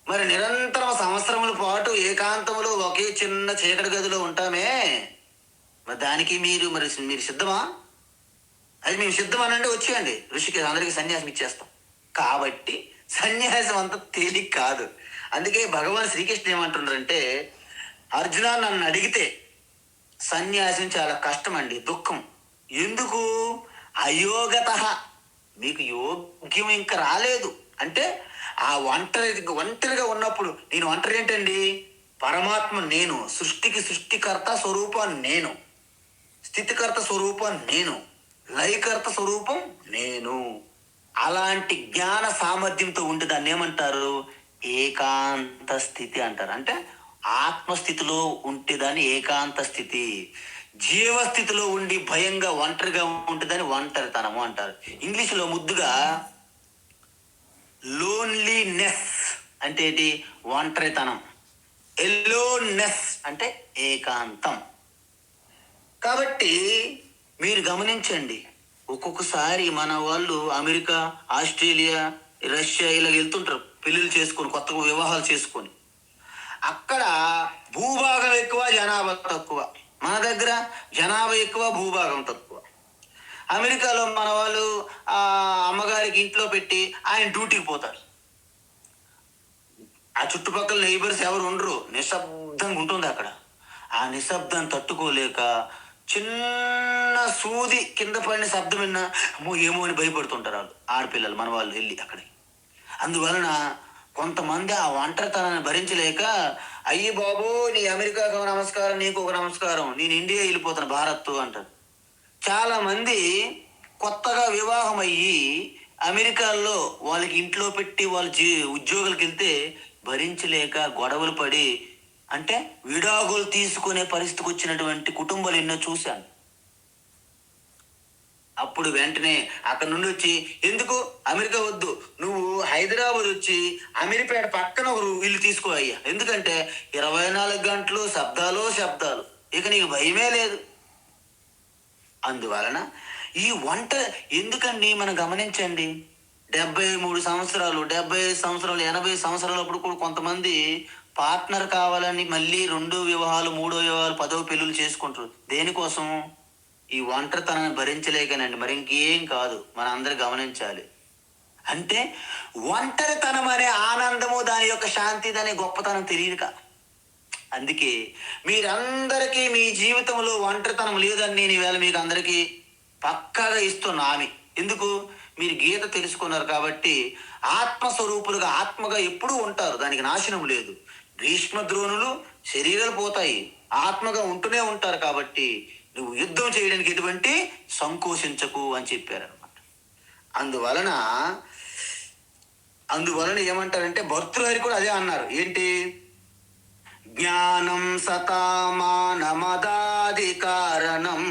మరి నిరంతరం సంవత్సరముల పాటు ఏకాంతములో ఒకే చిన్న చీకటి గదిలో ఉంటామే, మరి దానికి మీరు సిద్ధమా? అది మేము సిద్ధం అనంటే వచ్చేయండి, ఋషికి అందరికీ సన్యాసం ఇచ్చేస్తాం. కాబట్టి సన్యాసం అంత తేలిక కాదు. అందుకే భగవాన్ శ్రీకృష్ణ ఏమంటున్నారంటే, అర్జున నన్ను అడిగితే సన్యాసం చాలా కష్టం అండి, దుఃఖం. ఎందుకు? అయోగత, మీకు యోగ్యం ఇంకా రాలేదు. అంటే ఆ ఒంటరిగా ఉన్నప్పుడు, నేను ఒంటరి ఏంటండి, పరమాత్మ నేను, సృష్టికర్త స్వరూపం నేను, స్థితికర్త స్వరూపం నేను, లయకర్త స్వరూపం నేను. అలాంటి జ్ఞాన సామర్థ్యంతో ఉంటే దాన్ని ఏమంటారు? ఏకాంత స్థితి అంటారు. అంటే ఆత్మస్థితిలో ఉంటే దాన్ని ఏకాంత స్థితి. జీవస్థితిలో ఉండి భయంగా ఒంటరిగా ఉంటేదాన్ని ఒంటరితనము అంటారు. ఇంగ్లీష్లో ముద్దుగా లోన్లీనెస్ అంటే ఏంటి? ఒంటరితనం. ఎలోన్నెస్ అంటే ఏకాంతం. కాబట్టి మీరు గమనించండి, ఒక్కొక్కసారి మన వాళ్ళు అమెరికా, ఆస్ట్రేలియా, రష్యా ఇలా వెళ్తుంటారు పెళ్ళిళ్ళు చేసుకొని, కొత్తగా వివాహాలు చేసుకొని. అక్కడ భూభాగం ఎక్కువ, జనాభా తక్కువ. మన దగ్గర జనాభా ఎక్కువ, భూభాగం తక్కువ. అమెరికాలో మన వాళ్ళు అమ్మగారికి ఇంట్లో పెట్టి ఆయన డ్యూటీకి పోతారు. ఆ చుట్టుపక్కల నైబర్స్ ఎవరు ఉండరు, నిశ్శబ్దంగా ఉంటుంది అక్కడ. ఆ నిశ్శబ్దాన్ని తట్టుకోలేక చిన్న సూది కింద పడిన శబ్దం విన్నా ఏమో అని భయపడుతుంటారు వాళ్ళు, ఆడపిల్లలు మన వాళ్ళు వెళ్ళి అక్కడికి. అందువలన కొంతమంది ఆ ఒంటరితనాన్ని భరించలేక, అయ్యి బాబు నీ అమెరికాకు ఒక నమస్కారం, నీకు ఒక నమస్కారం, నేను ఇండియా వెళ్ళిపోతాను భారత్ అంటారు. చాలా మంది కొత్తగా వివాహం అయ్యి అమెరికాలో వాళ్ళకి ఇంట్లో పెట్టి వాళ్ళు ఉద్యోగాలకు వెళ్తే భరించలేక గొడవలు పడి, అంటే విడాకులు తీసుకునే పరిస్థితికి వచ్చినటువంటి కుటుంబాలు ఎన్నో చూశాను. అప్పుడు వెంటనే అక్కడ నుండి వచ్చి, ఎందుకు అమెరికా వద్దు, నువ్వు హైదరాబాద్ వచ్చి అమీర్పేట పక్కన ఒక ఇల్లు తీసుకో అయ్యా, ఎందుకంటే 24 గంటలు శబ్దాలు, ఇక నీకు భయమే లేదు. అందువలన ఈ ఎందుకండి మనం గమనించండి, 73 సంవత్సరాలు, 75 సంవత్సరాలు, 80 సంవత్సరాలు అప్పుడు కూడా కొంతమంది పార్ట్నర్ కావాలని మళ్ళీ 2 వివాహాలు, 3 వివాహాలు, 10వ పెళ్ళిళ్ళు చేసుకుంటారు. దేనికోసం? ఈ ఒంటరితనాన్ని భరించలేకనండి, మరి ఇంకేం కాదు. మన అందరూ గమనించాలి. అంటే ఒంటరితనం అనే ఆనందము, దాని యొక్క శాంతి, దాని గొప్పతనం తెలియక. అందుకే మీరందరికీ మీ జీవితంలో ఒంటరితనం లేదని నేను ఈవేళ మీకు అందరికీ పక్కాగా ఇస్తున్నా హామీ. ఎందుకు? మీరు గీత తెలుసుకున్నారు కాబట్టి ఆత్మస్వరూపులుగా, ఆత్మగా ఎప్పుడూ ఉంటారు, దానికి నాశనం లేదు. భీష్మ ద్రోణులు శరీరాలు పోతాయి, ఆత్మగా ఉంటూనే ఉంటారు. కాబట్టి నువ్వు యుద్ధం చేయడానికి ఎటువంటి సంకోచించకు అని చెప్పారనమాట. అందువలన ఏమంటారంటే భర్తృహరి కూడా అదే అన్నారు. ఏంటి? జ్ఞానం సతామానమదాది కారణం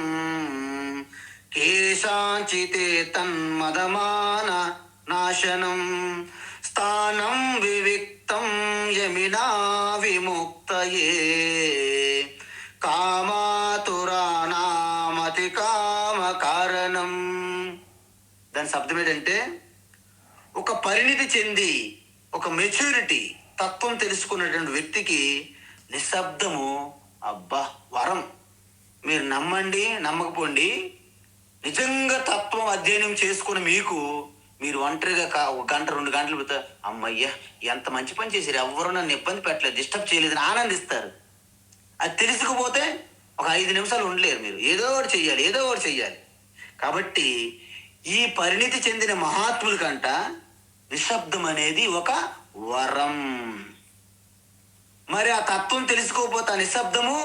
కేశాంచితే తన్మదమాన నాశనం స్థానం వివిక్తం యమినా విముక్తయే కామాతురానామతి కామ కారణం. దాని శబ్దం ఏంటంటే, ఒక పరిణితి చెంది ఒక మెచ్యూరిటీ తత్వం తెలుసుకున్నటువంటి వ్యక్తికి నిశ్శబ్దము అబ్బా వరం. మీరు నమ్మండి నమ్మకపోండి, నిజంగా తత్వం అధ్యయనం చేసుకుని మీకు మీరు ఒంటరిగా ఒక గంట 2 గంటలు పెడతా అమ్మయ్యా ఎంత మంచి పని చేశారు, ఎవరు నన్ను ఇబ్బంది పెట్టలేదు, డిస్టర్బ్ చేయలేదని ఆనందిస్తారు. అది తెలుసుకుపోతే ఒక 5 నిమిషాలు ఉండలేరు. మీరు ఏదో ఒకటి చెయ్యాలి. కాబట్టి ఈ పరిణితి చెందిన మహాత్ముల కంట నిశ్శబ్దం అనేది ఒక వరం. మరి ఆ తత్వం తెలుసుకోకపోతే ఆ నిశ్శబ్దము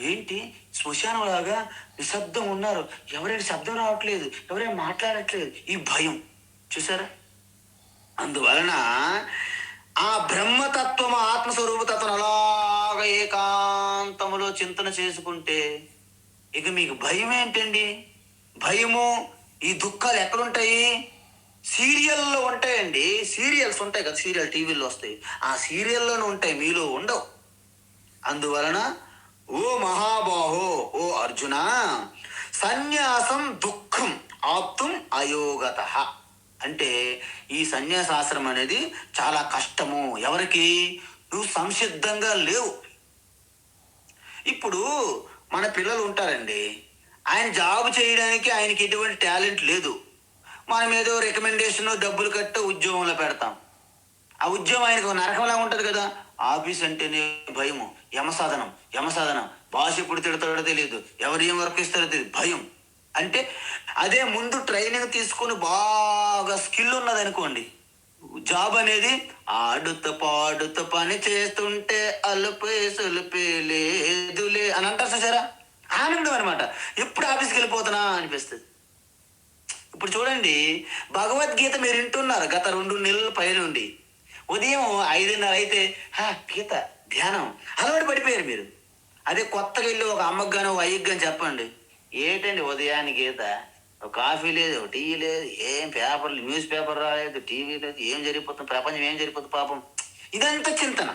ఏంటి, శ్మశానం లాగా నిశ్శబ్దం ఉన్నారు, ఎవరైనా శబ్దం రావట్లేదు, ఎవరైనా మాట్లాడట్లేదు, ఈ భయం చూసారా. అందువలన ఆ బ్రహ్మతత్వం ఆత్మస్వరూపతత్వం అలాగ ఏకాంతములో చింతన చేసుకుంటే ఇక మీకు భయం ఏంటండి? భయము ఈ దుఃఖాలు ఎక్కడుంటాయి? సీరియల్లో ఉంటాయండి. సీరియల్స్ ఉంటాయి కదా, సీరియల్ టీవీలో వస్తాయి, ఆ సీరియల్లోనే ఉంటాయి, మీలో ఉండవు. అందువలన ఓ మహాబాహో, ఓ అర్జున, సన్యాసం దుఃఖం ఆప్తుం అయోగత అంటే ఈ సన్యాసాశ్రమం అనేది చాలా కష్టము. ఎవరికి? నువ్వు సంసిద్ధంగా లేవు. ఇప్పుడు మన పిల్లలు ఉంటారండి, ఆయన జాబ్ చేయడానికి ఆయనకి ఎటువంటి టాలెంట్ లేదు, మనం ఏదో రికమెండేషన్ డబ్బులు కట్టి ఉద్యోగంలో పెడతాం. ఆ ఉద్యోగం ఆయనకు నరకంలా ఉంటుంది కదా. ఆఫీస్ అంటేనే భయము, యమసాధనం, బాస్ ఎప్పుడు తిడతాడో తెలియదు, ఎవరు ఏం వర్క్ ఇస్తారో తెలియదు, భయం. అంటే అదే ముందు ట్రైనింగ్ తీసుకుని బాగా స్కిల్ ఉన్నది అనుకోండి, జాబ్ అనేది ఆడుత పాడుత పని చేస్తుంటే అలుపే సొలుపే లేదులే అని అంటారు చూసారా, ఆనందం అనమాట. ఎప్పుడు ఆఫీస్కి వెళ్ళిపోతున్నా అనిపిస్తుంది. ఇప్పుడు చూడండి, భగవద్గీత మీరు వింటున్నారు గత 2 నెలల పైనుండి. ఉదయం 5:30 అయితే గీత ధ్యానం అలవాటు పడిపోయారు మీరు. అదే కొత్తగా వెళ్ళి ఒక అమ్మకు కానీ ఒక అయ్యకు కానీ చెప్పండి, ఏంటండి ఉదయాన్ని గీత, ఒక కాఫీ లేదు, ఒక టీ లేదు, ఏం పేపర్లు న్యూస్ పేపర్ రాలేదు, టీవీ లేదు, ఏం జరిగిపోతుంది, ప్రపంచం ఏం జరిగిపోతుంది పాపం. ఇదంతా చింతన,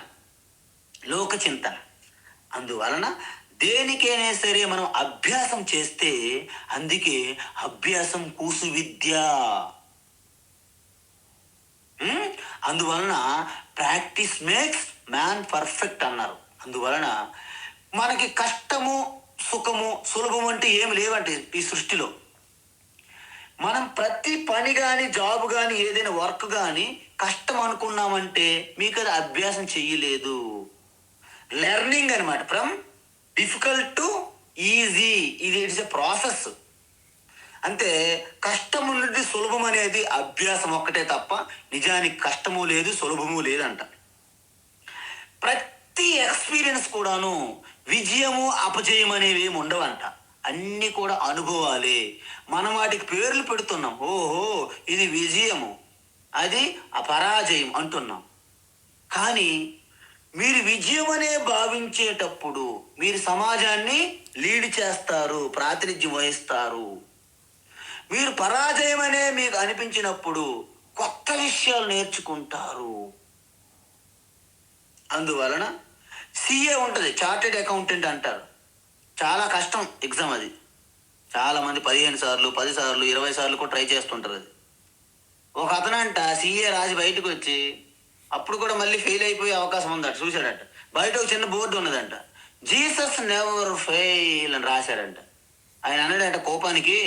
లోక చింతన. అందువలన దేనికైనా సరే మనం అభ్యాసం చేస్తే, అందుకే అభ్యాసం కూసు విద్య. అందువలన ప్రాక్టీస్ మేక్స్ మ్యాన్ పర్ఫెక్ట్ అన్నారు. అందువలన మనకి కష్టము సుఖము సులభం అంటే ఏమి లేవంటే ఈ సృష్టిలో. మనం ప్రతి పని కానీ జాబ్ కానీ ఏదైనా వర్క్ కానీ కష్టం అనుకున్నామంటే మీకు అది అభ్యాసం చెయ్యలేదు. లెర్నింగ్ అనమాట, ఫ్రమ్ డిఫికల్ట్ టు ఈజీ, ఇది ఇట్స్ ఎ ప్రాసెస్. అంటే కష్టం నుండి సులభం అనేది అభ్యాసం ఒక్కటే తప్ప నిజానికి కష్టము లేదు సులభము లేదంట. ప్రతి ఎక్స్పీరియన్స్ కూడాను విజయము అపజయం అనేవి ఏమి ఉండవంట, అన్నీ కూడా అనుభవాలే. మనం వాటికి పేర్లు పెడుతున్నాం, ఓహో ఇది విజయము, అది అపరాజయం అంటున్నాం. కానీ మీరు విజయం అనే భావించేటప్పుడు మీరు సమాజాన్ని లీడ్ చేస్తారు, ప్రాతినిధ్యం వహిస్తారు. మీరు పరాజయం అనే మీకు అనిపించినప్పుడు కొత్త విషయాలు నేర్చుకుంటారు. అందువలన సిఏ ఉంటుంది, చార్టెడ్ అకౌంటెంట్ అంటారు. చాలా కష్టం ఎగ్జామ్ అది. చాలామంది 15 సార్లు 10 సార్లు 20 సార్లు కూడా ట్రై చేస్తుంటారు. అది ఒక అతనంట సిఏ రాసి బయటకు వచ్చి అప్పుడు కూడా మళ్ళీ ఫెయిల్ అయిపోయే అవకాశం ఉందట. చూశాడట, బయట ఒక చిన్న బోర్డు ఉన్నదంట, జీసస్ నెవర్ ఫెయిల్ అని రాశాడంట. ఆయన అన్నాడంట కోపానికి,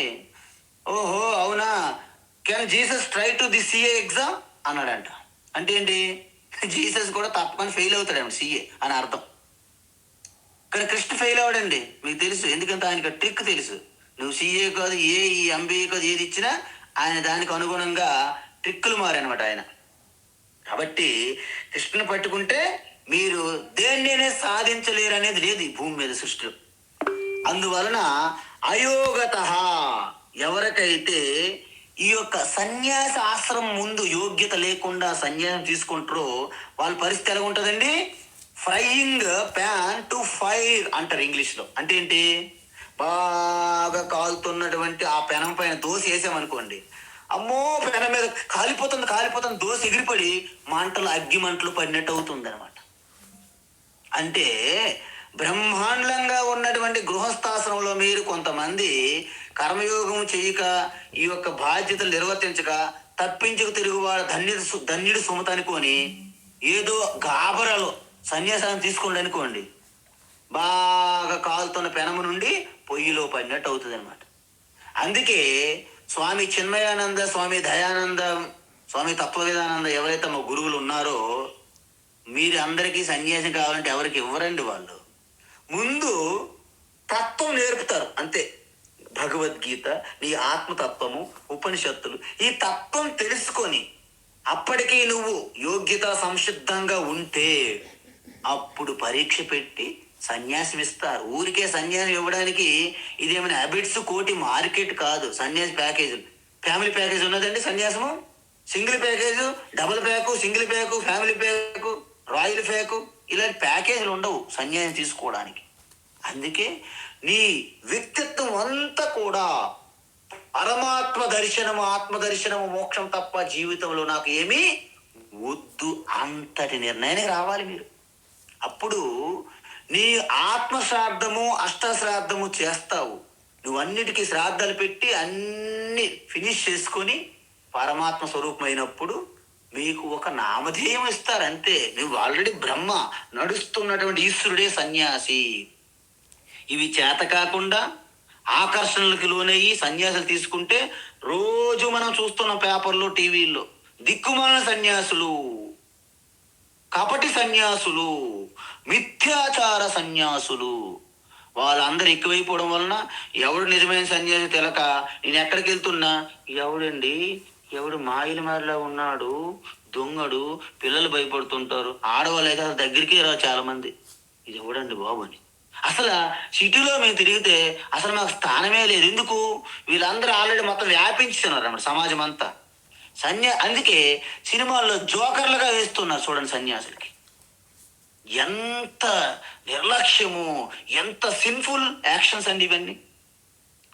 ఓహో అవునా, can Jesus try to the CA exam అన్నాడంట. అంటే ఏంటి, జీసస్ కూడా తప్పని ఫెయిల్ అవుతాడండి సిఏ అని అర్థం. కానీ కృష్ణ ఫెయిల్ అవ్వడండి, మీకు తెలుసు. ఎందుకంటే ఆయనకి ట్రిక్ తెలుసు. నువ్వు సిఏ కాదు ఎంబీఏ కాదు ఏది ఇచ్చినా ఆయన దానికి అనుగుణంగా ట్రిక్కులు మారనమాట ఆయన. కాబట్టి కృష్ణను పట్టుకుంటే మీరు దేన్నైనా సాధించలేరు అనేది లేదు ఈ భూమి మీద సృష్టిలో. అందువలన అయోగత, ఎవరికైతే ఈ యొక్క సన్యాస ఆశ్రమం ముందు యోగ్యత లేకుండా సన్యాసం తీసుకుంటారో వాళ్ళ పరిస్థితి ఎలా ఉంటుందండి, ఫ్రైయింగ్ ప్యాన్ టు ఫైర్ అంటారు ఇంగ్లీష్లో. అంటే ఏంటి, బాగా కాలుతున్నటువంటి ఆ పెనం పైన దోశ వేసామనుకోండి, అమ్మో పెనం మీద కాలిపోతుంది దోశ ఎగిరిపడి అగ్గి మంటలు పడినట్టు అవుతుంది అనమాట. అంటే బ్రహ్మాండంగా ఉన్నటువంటి గృహస్థాశ్రమంలో మీరు కొంతమంది కర్మయోగం చేయక ఈ యొక్క బాధ్యతలు నిర్వర్తించక తప్పించుకు తిరుగువాడు ధన్యుడు సుమత అనుకొని ఏదో గాబరలో సన్యాసాన్ని తీసుకోండి అనుకోండి, బాగా కాలుతున్న పెనము నుండి పొయ్యిలో పడినట్టు అవుతుంది అనమాట. అందుకే స్వామి చిన్మయానంద, స్వామి దయానంద, స్వామి తత్వవేదానంద ఎవరైతే మా గురువులు ఉన్నారో, మీరు అందరికీ సన్యాసం కావాలంటే ఎవరికి ఇవ్వరండి. వాళ్ళు ముందు తత్వం నేర్పుతారు అంతే. భగవద్గీత, నీ ఆత్మతత్వము, ఉపనిషత్తులు, ఈ తత్వం తెలుసుకొని అప్పటికీ నువ్వు యోగ్యత సంసిద్ధంగా ఉంటే అప్పుడు పరీక్ష పెట్టి సన్యాసం ఇస్తారు. ఊరికే సన్యాసం ఇవ్వడానికి ఇదేమైనా హ్యాబిట్స్ కోటి మార్కెట్ కాదు. సన్యాసి ప్యాకేజీలు, ఫ్యామిలీ ప్యాకేజ్ ఉన్నదండి సన్యాసము. Single package, double pack, single pack, family pack, royal pack, ఇలాంటి ప్యాకేజీలు ఉండవు సన్యాసం తీసుకోవడానికి. అందుకే నీ వ్యక్తిత్వం అంతా కూడా పరమాత్మ దర్శనము, ఆత్మదర్శనము, మోక్షం తప్ప జీవితంలో నాకు ఏమీ వద్దు అంతటి నిర్ణయానికి రావాలి మీరు. అప్పుడు నీ ఆత్మశ్రాద్ధము, అష్టశ్రాద్ధము చేస్తావు. నువ్వు అన్నిటికీ శ్రాద్ధాలు పెట్టి అన్ని ఫినిష్ చేసుకొని పరమాత్మ స్వరూపమైనప్పుడు మీకు ఒక నామధేయం ఇస్తారు అంతే. నువ్వు ఆల్రెడీ బ్రహ్మ నడుస్తున్నటువంటి ఈశ్వరుడే సన్యాసి. ఇవి చేత కాకుండా ఆకర్షణలకు లోనయ్యి సన్యాసులు తీసుకుంటే రోజు మనం చూస్తున్న పేపర్లో, టీవీల్లో దిక్కుమాలిన సన్యాసులు, కపటి సన్యాసులు, మిథ్యాచార సన్యాసులు, వాళ్ళందరూ ఎక్కువైపోవడం వలన ఎవడు నిజమైన సన్యాసి తెలక నేను ఎక్కడికి వెళ్తున్నా, ఎవడండి ఎవడు మాయల మారిలా ఉన్నాడు, దొంగడు, పిల్లలు భయపడుతుంటారు, ఆడవాళ్ళు అయితే అసలు దగ్గరికే రా చాలా మంది, ఇది ఎవడండి బాబు అని. అసలు సిటీలో మేము తిరిగితే అసలు మాకు స్థానమే లేదు. ఎందుకు? వీళ్ళందరూ ఆల్రెడీ మొత్తం వ్యాపించుతున్నారు అన్నమాట సమాజం అంతా. అందుకే సినిమాల్లో జోకర్లుగా వేస్తున్నారు చూడండి సన్యాసులకి. ఎంత నిర్లక్ష్యము, ఎంత సిన్ఫుల్ యాక్షన్స్ అండి ఇవన్నీ.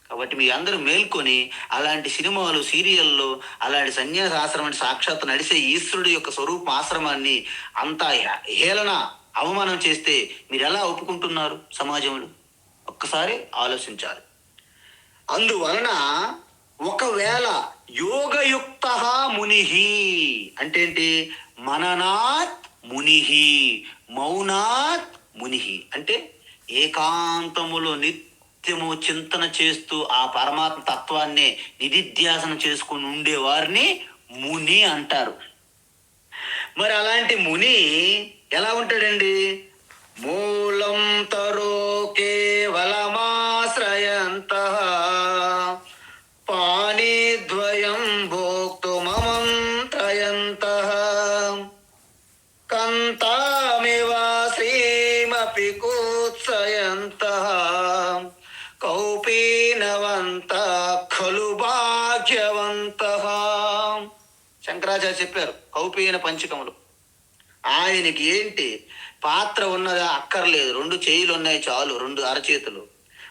కాబట్టి మీ అందరూ మేల్కొని అలాంటి సినిమాలు, సీరియల్లో అలాంటి సన్యాస ఆశ్రమాన్ని సాక్షాత్తు నడిసే ఈశ్వరుడు యొక్క స్వరూప ఆశ్రమాన్ని అంతా హేళన, అవమానం చేస్తే మీరు ఎలా ఒప్పుకుంటున్నారు సమాజంలో? ఒక్కసారి ఆలోచించాలి. అందువలన ఒకవేళ యోగయుక్త మునిహి అంటే ఏంటి? మననాత్ మునిహి, మౌనాత్ మునిహి అంటే ఏకాంతములో నిత్యము చింతన చేస్తూ ఆ పరమాత్మ తత్వాన్ని నిధిధ్యాసనం చేసుకుని ఉండేవారిని ముని అంటారు. మరి అలాంటి ముని ఎలా ఉంటాడండి? మూలం తరో కేవలమాశ్రయంతః పాణిద్వయం భోక్తుమమంత్రయంతః కంతామివ శ్రీమపి కూత్సయంతః కౌపీనవంతః ఖలు భాగ్యవంతః. శంకరాచార్య చెప్పారు కౌపీన పంచకములు. ఆయనకి ఏంటి? పాత్ర ఉన్నదా? అక్కర్లేదు. 2 చేతులు ఉన్నాయి చాలు, 2 అరచేతులు.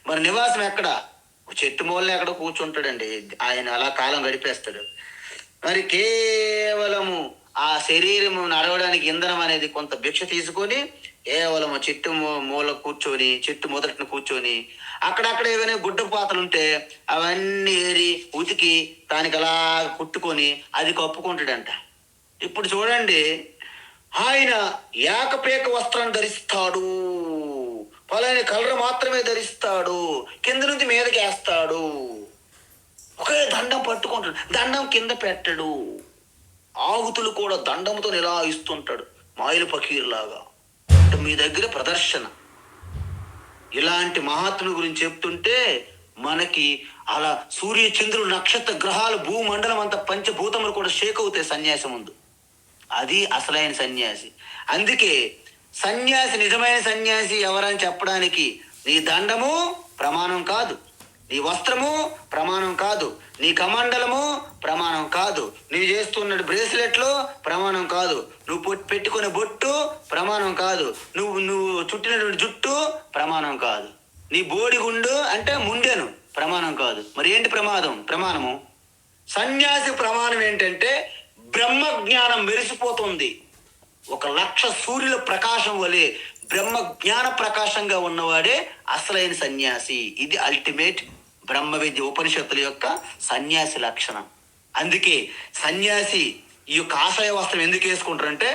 మరి నివాసం ఎక్కడ? చెట్టు మూలనే ఎక్కడ కూర్చుంటాడండి ఆయన, అలా కాలం గడిపేస్తాడు. మరి కేవలము ఆ శరీరము నడవడానికి ఇంధనం అనేది కొంత భిక్ష తీసుకొని కేవలము చెట్టు మూల కూర్చొని, చెట్టు మొదటిని కూర్చొని అక్కడక్కడ ఏమైనా గుడ్డ పాతలు ఉంటే అవన్నీ ఏరి ఉతికి దానికి అలా కుట్టుకొని అది కప్పుకుంటాడంట. ఇప్పుడు చూడండి, ఆయన ఏకపేక వస్త్రం ధరిస్తాడు, పలాని కలర్ మాత్రమే ధరిస్తాడు, కింద నుంచి మీదకి వేస్తాడు, ఒకే దండం పట్టుకుంటాడు, దండం కింద పెట్టడు. ఆహుతులు కూడా దండంతో ఇలా ఇస్తుంటాడు మాయలు పకీర్లాగా. మీ దగ్గర ప్రదర్శన. ఇలాంటి మహాత్ముల గురించి చెప్తుంటే మనకి అలా సూర్య చంద్రులు నక్షత్ర గ్రహాలు భూమండలం అంతా పంచభూతములు కూడా షేక్ అవుతాయి సన్యాసి ముందు. అది అసలైన సన్యాసి. అందుకే సన్యాసి, నిజమైన సన్యాసి ఎవరని చెప్పడానికి నీ దండము ప్రమాణం కాదు, నీ వస్త్రము ప్రమాణం కాదు, నీ కమండలము ప్రమాణం కాదు, నువ్వు చేస్తున్న బ్రేస్లెట్లు ప్రమాణం కాదు, నువ్వు పెట్టుకునే బొట్టు ప్రమాణం కాదు, నువ్వు చుట్టినటువంటి జుట్టు ప్రమాణం కాదు, నీ బోడిగుండు అంటే ముండెను ప్రమాణం కాదు. మరి ఏంటి ప్రమాణము? సన్యాసి ప్రమాణం ఏంటంటే బ్రహ్మ జ్ఞానం మెరిసిపోతుంది. 1,00,000 సూర్యుల ప్రకాశం వలె బ్రహ్మ జ్ఞాన ప్రకాశంగా ఉన్నవాడే అసలైన సన్యాసి. ఇది అల్టిమేట్ బ్రహ్మ విద్య ఉపనిషత్తుల యొక్క సన్యాసి లక్షణం. అందుకే సన్యాసి ఈ కాషాయ వస్త్రం ఎందుకు వేసుకుంటారంటే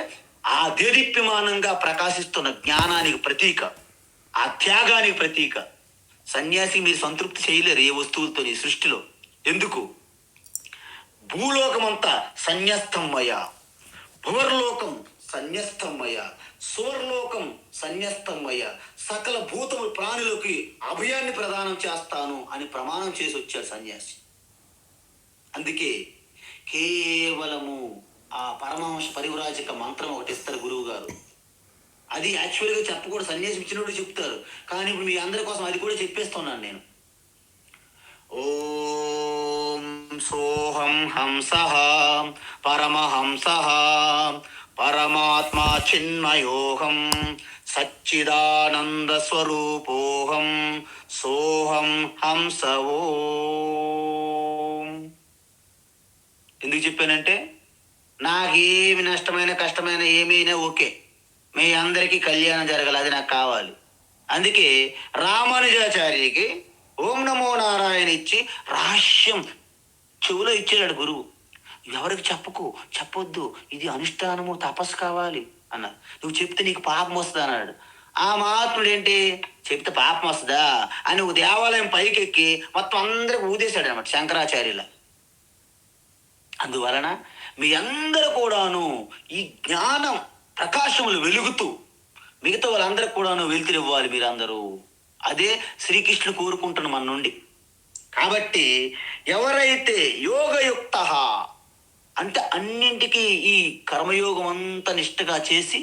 ఆ దేదీప్యమానంగా ప్రకాశిస్తున్న జ్ఞానానికి ప్రతీక, ఆ త్యాగానికి ప్రతీక. సన్యాసి మీరు సంతృప్తి చేయలేరు ఏ వస్తువులతో ఈ సృష్టిలో. ఎందుకు? భూలోకమంతా సన్యస్తమయ, భువర్లోకం సన్యస్తమయ, సువర్లోకం సన్యస్తమయ, సకల భూతములు ప్రాణులకి అభయాన్ని ప్రదానం చేస్తాను అని ప్రమాణం చేసి వచ్చాడు సన్యాసి. అందుకే కేవలము ఆ పరమహంస పరివ్రాజక మంత్రం ఒకటి ఇస్తారు గురువు గారు. అది యాక్చువల్గా చెప్పకూడదు, సన్యాసి ఇచ్చినప్పుడు చెప్తారు. కానీ ఇప్పుడు మీ అందరి కోసం అది కూడా చెప్పేస్తున్నాను నేను. ఓం సోహం హంసః పరమహంసః పరమాత్మా చిన్మయోహం సచ్చిదానంద స్వరూపోహం సోహం హంస ఓం. ఎందుకు చెప్పానంటే నాకేమి నష్టమైన కష్టమైన ఏమైనా ఓకే, మీ అందరికీ కళ్యాణం జరగాలి, అది నాకు కావాలి. అందుకే రామానుజాచార్యకి ఓం నమో నారాయణ ఇచ్చి రహస్యం చెవులో ఇచ్చాడు గురువు. ఎవరికి చెప్పొద్దు, ఇది అనుష్ఠానము, తపస్సు కావాలి అన్నారు. నువ్వు చెప్తే నీకు పాపం వస్తుంది అన్నాడు. ఆ మహాత్ముడు ఏంటి, చెప్తే పాపం వస్తుందా అని ఒక దేవాలయం పైకెక్కి మొత్తం అందరికి ఊదేశాడు అనమాట శంకరాచార్యుల. అందువలన మీ అందరూ కూడాను ఈ జ్ఞానం ప్రకాశములు వెలుగుతూ మిగతా వాళ్ళందరికి కూడాను వెలుతురివ్వాలి మీరందరూ. అదే శ్రీకృష్ణుడు కోరుకుంటున్న మన నుండి. కాబట్టి ఎవరైతే యోగయుక్త అంటే అన్నింటికీ ఈ కర్మయోగం అంతా నిష్ఠగా చేసి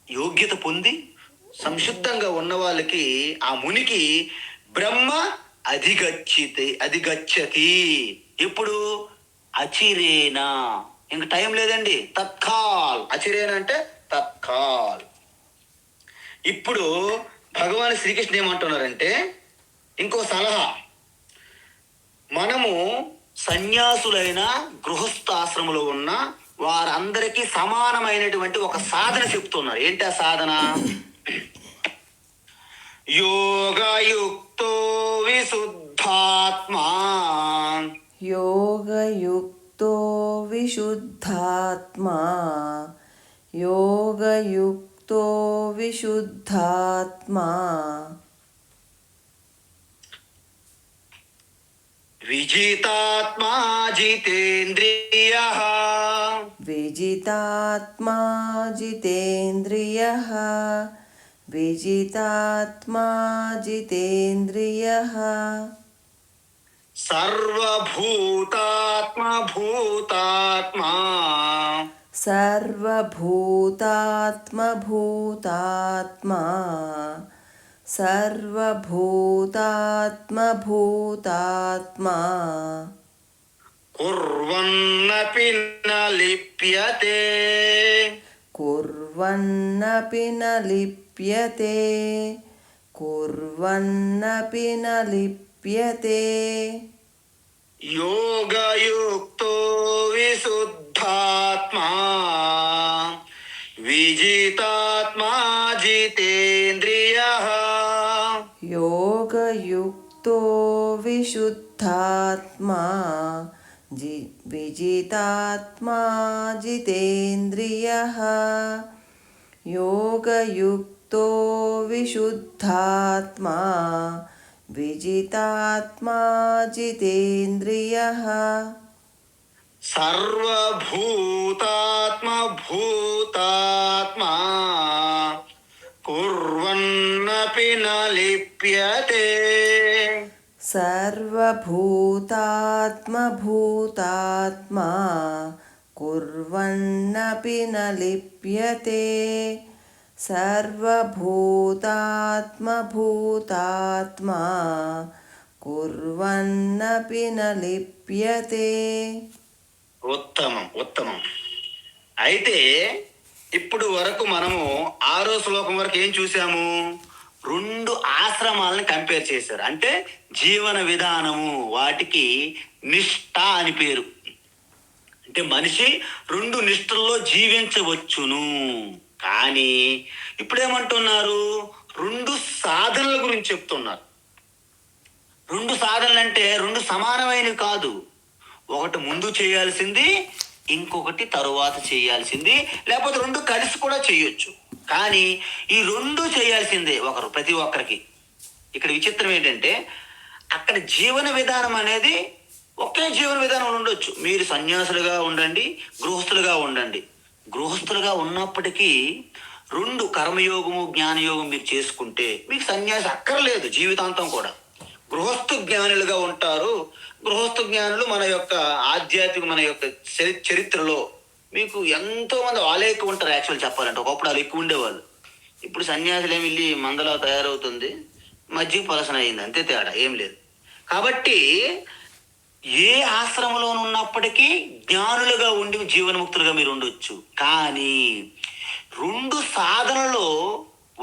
యోగ్యత పొంది సంశుద్ధంగా ఉన్న వాళ్ళకి, ఆ మునికి బ్రహ్మ అధిగచ్చతి. ఎప్పుడు? అచిరేనా, ఇంక టైం లేదండి, తత్కాల్. అచిరేనా అంటే తత్కాల్. ఇప్పుడు భగవాన్ శ్రీకృష్ణ ఏమంటున్నారంటే ఇంకో సలహా, మనము సన్యాసులైన గృహస్థాశ్రమంలో ఉన్న వారందరికీ సమానమైనటువంటి ఒక సాధన చెప్తున్నారు. ఏంటి ఆ సాధన? యోగయుక్తో విశుద్ధాత్మా, యోగయుక్తో విశుద్ధాత్మా, యోగయుక్తో విశుద్ధాత్మా, విజితాత్మా జితేంద్రియః, విజితాత్మా జితేంద్రియః, విజితాత్మా జితేంద్రియః, సర్వభూతాత్మా భూతాత్మా, సర్వభూతాత్మ భూతాత్మా, సర్వభూతాత్మ భూతాత్మా, కుర్వన్నపి న లిప్యతే, కుర్వన్నపి న లిప్యతే, కుర్వన్నపి న లిప్యతే, యోగయుక్తో విశుద్ధాత్మా విజితాత్మా జితేంద్రియః, యోగయుక్తో విశుద్ధాత్మా విజితాత్మా జితేంద్రియః, యోగయుక్తో విశుద్ధాత్మా విజితాత్మా జితేంద్రియః, సర్వభూతాత్మా భూతాత్మా కుర్వన్నపి న లిప్యతే, సర్వభూతాత్మ భూతాత్మా కుర్వన్నపి న లిప్యతే, సర్వభూతాత్మ భూతాత్మా కుర్వన్నపి న లిప్యతే. ఉత్తమం ఉత్తమం. అయితే ఇప్పుడు వరకు మనము 6వ శ్లోకం వరకు ఏం చూసాము? 2 ఆశ్రమాలను కంపేర్ చేశారు. అంటే జీవన విధానము, వాటికి నిష్ఠ అని పేరు. అంటే మనిషి 2 నిష్ఠల్లో జీవించవచ్చును. కానీ ఇప్పుడేమంటున్నారు? 2 సాధనల గురించి చెప్తున్నారు. 2 సాధనలు అంటే 2 సమానమైనవి కాదు. ఒకటి ముందు చేయాల్సింది, ఇంకొకటి తరువాత చేయాల్సింది, లేకపోతే రెండు కలిసి కూడా చేయొచ్చు. కానీ ఈ రెండు చేయాల్సిందే ప్రతి ఒక్కరికి. ఇక్కడ విచిత్రం ఏంటంటే అక్కడ జీవన విధానం అనేది ఒకే జీవన విధానం ఉండొచ్చు. మీరు సన్యాసులుగా ఉండండి, గృహస్థులుగా ఉండండి. గృహస్థులుగా ఉన్నప్పటికీ రెండు కర్మయోగము జ్ఞానయోగం మీరు చేసుకుంటే మీకు సన్యాసి అక్కర్లేదు జీవితాంతం కూడా. గృహస్థు జ్ఞానులుగా ఉంటారు. గృహస్థు జ్ఞానులు మన యొక్క ఆధ్యాత్మిక మన యొక్క చరిత్రలో మీకు ఎంతో మంది వాళ్ళే ఎక్కువ ఉంటారు. యాక్చువల్ చెప్పాలంటే ఒకప్పుడు వాళ్ళు ఎక్కువ ఉండేవాళ్ళు. ఇప్పుడు సన్యాసులు ఏమి వెళ్ళి మందలా తయారవుతుంది, మజ్జిగ పలసన అయింది, అంతే తేడా, ఏం లేదు. కాబట్టి ఏ ఆశ్రమంలో ఉన్నప్పటికీ జ్ఞానులుగా ఉండి జీవన్ముక్తులుగా మీరు ఉండొచ్చు. కానీ రెండు సాధనలో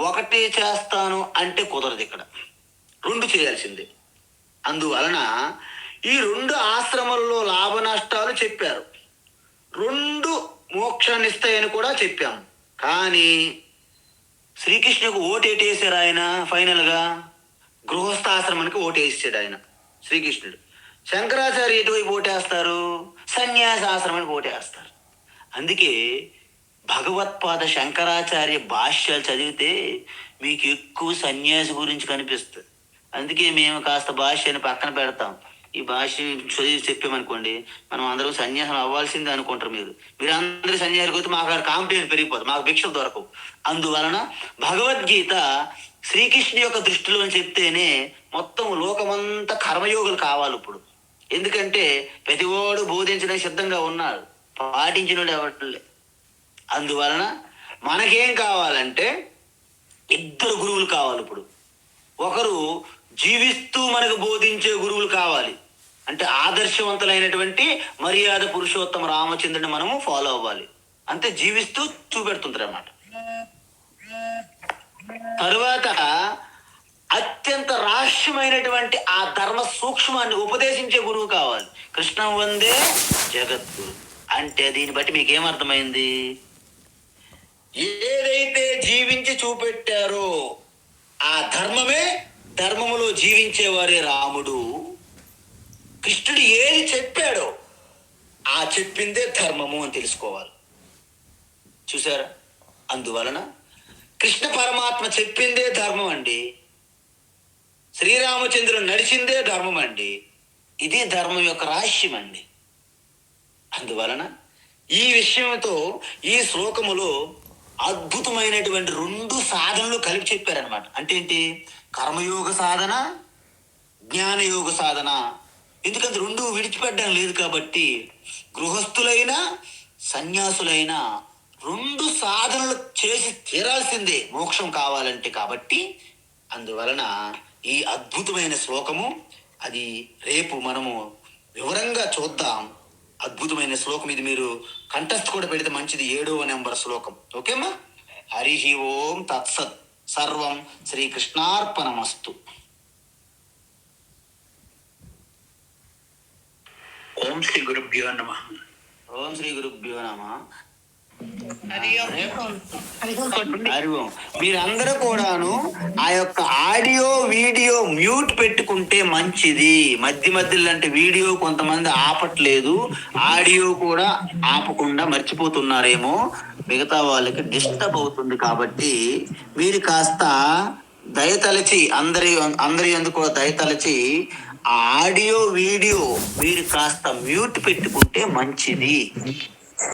ఒకటే చేస్తాను అంటే కుదరదు. ఇక్కడ రెండు చేయాల్సిందే. అందువలన ఈ రెండు ఆశ్రమాలలో లాభ నష్టాలు చెప్పారు, రెండు మోక్షాన్ని ఇస్తాయని కూడా చెప్పాము. కానీ శ్రీకృష్ణుకు ఓటేటేశారు ఆయన. ఫైనల్గా గృహస్థాశ్రమానికి ఓటేసాడు ఆయన శ్రీకృష్ణుడు. శంకరాచార్య ఎటువైపు ఓటేస్తారు? సన్యాసాశ్రమానికి ఓటేస్తారు. అందుకే భగవత్పాద శంకరాచార్య భాష్యాలు చదివితే మీకు ఎక్కువ సన్యాసి గురించి కనిపిస్తుంది. అందుకే మేము కాస్త భాష్యాన్ని పక్కన పెడతాం. ఈ భాష్య చదివి చెప్పామనుకోండి, మనం అందరూ సన్యాసం అవ్వాల్సిందే అనుకుంటారు. మీరు అందరూ సన్యాసికి వస్తే మాకు కాంపిటీషన్ పెరిగిపోతుంది, మాకు భిక్షలు దొరకవు. అందువలన భగవద్గీత శ్రీకృష్ణుడి యొక్క దృష్టిలో చెప్తేనే మొత్తం లోకమంతా కర్మయోగులు కావాలి ఇప్పుడు. ఎందుకంటే ప్రతివాడు బోధించడానికి సిద్ధంగా ఉన్నాడు, పాటించినోడు ఎవట్లే. అందువలన మనకేం కావాలంటే ఇద్దరు గురువులు కావాలి ఇప్పుడు. ఒకరు జీవిస్తూ మనకు బోధించే గురువులు కావాలి. అంటే ఆదర్శవంతులైనటువంటి మర్యాద పురుషోత్తమ రామచంద్రుని మనము ఫాలో అవ్వాలి. అంతే, జీవిస్తూ చూపెడుతుంటారు అన్నమాట. తరువాత అత్యంత రహస్యమైనటువంటి ఆ ధర్మ సూక్ష్మాన్ని ఉపదేశించే గురువు కావాలి. కృష్ణం వందే జగద్గురు అంటే దీన్ని బట్టి మీకేమర్థమైంది? ఏదైతే జీవించి చూపెట్టారో ఆ ధర్మమే, ధర్మములో జీవించేవారే రాముడు. కృష్ణుడు ఏది చెప్పాడో ఆ చెప్పిందే ధర్మము అని తెలుసుకోవాలి. చూసారా? అందువలన కృష్ణ పరమాత్మ చెప్పిందే ధర్మం అండి. శ్రీరామచంద్రుడు నడిచిందే ధర్మం అండి. ఇది ధర్మం యొక్క రహస్యం అండి. అందువలన ఈ విషయంతో ఈ శ్లోకములో అద్భుతమైనటువంటి రెండు సాధనలు కలిపి చెప్పారనమాట. అంటే ఏంటి? కర్మయోగ సాధన, జ్ఞానయోగ సాధన. ఎందుకంటే రెండు విడిచిపెట్టడం లేదు కాబట్టి గృహస్థులైనా సన్యాసులైనా రెండు సాధనలు చేసి తీరాల్సిందే మోక్షం కావాలంటే. కాబట్టి అందువలన ఈ అద్భుతమైన శ్లోకము అది రేపు మనము వివరంగా చూద్దాం. అద్భుతమైన శ్లోకం ఇది. మీరు కంఠస్థ కూడా పెడితే మంచిది. 7వ నెంబర్ శ్లోకం. ఓకేమ్మా? హరి ఓం తత్సత్. సర్వం శ్రీకృష్ణార్పణమస్తు. ఓం శ్రీ గురుభ్యో నమః. ఓం శ్రీ గురుభ్యో నమః. హరి ఓం. మీరందరూ కూడాను ఆ యొక్క ఆడియో వీడియో మ్యూట్ పెట్టుకుంటే మంచిది. మధ్య మధ్యలో అంటే వీడియో కొంతమంది ఆపట్లేదు, ఆడియో కూడా ఆపకుండా మర్చిపోతున్నారేమో, మిగతా వాళ్ళకి డిస్టర్బ్ అవుతుంది. కాబట్టి మీరు కాస్త దయతలచి అందరి ఎందుకు కూడా దయతలచి ఆ ఆడియో వీడియో మీరు కాస్త మ్యూట్ పెట్టుకుంటే మంచిది.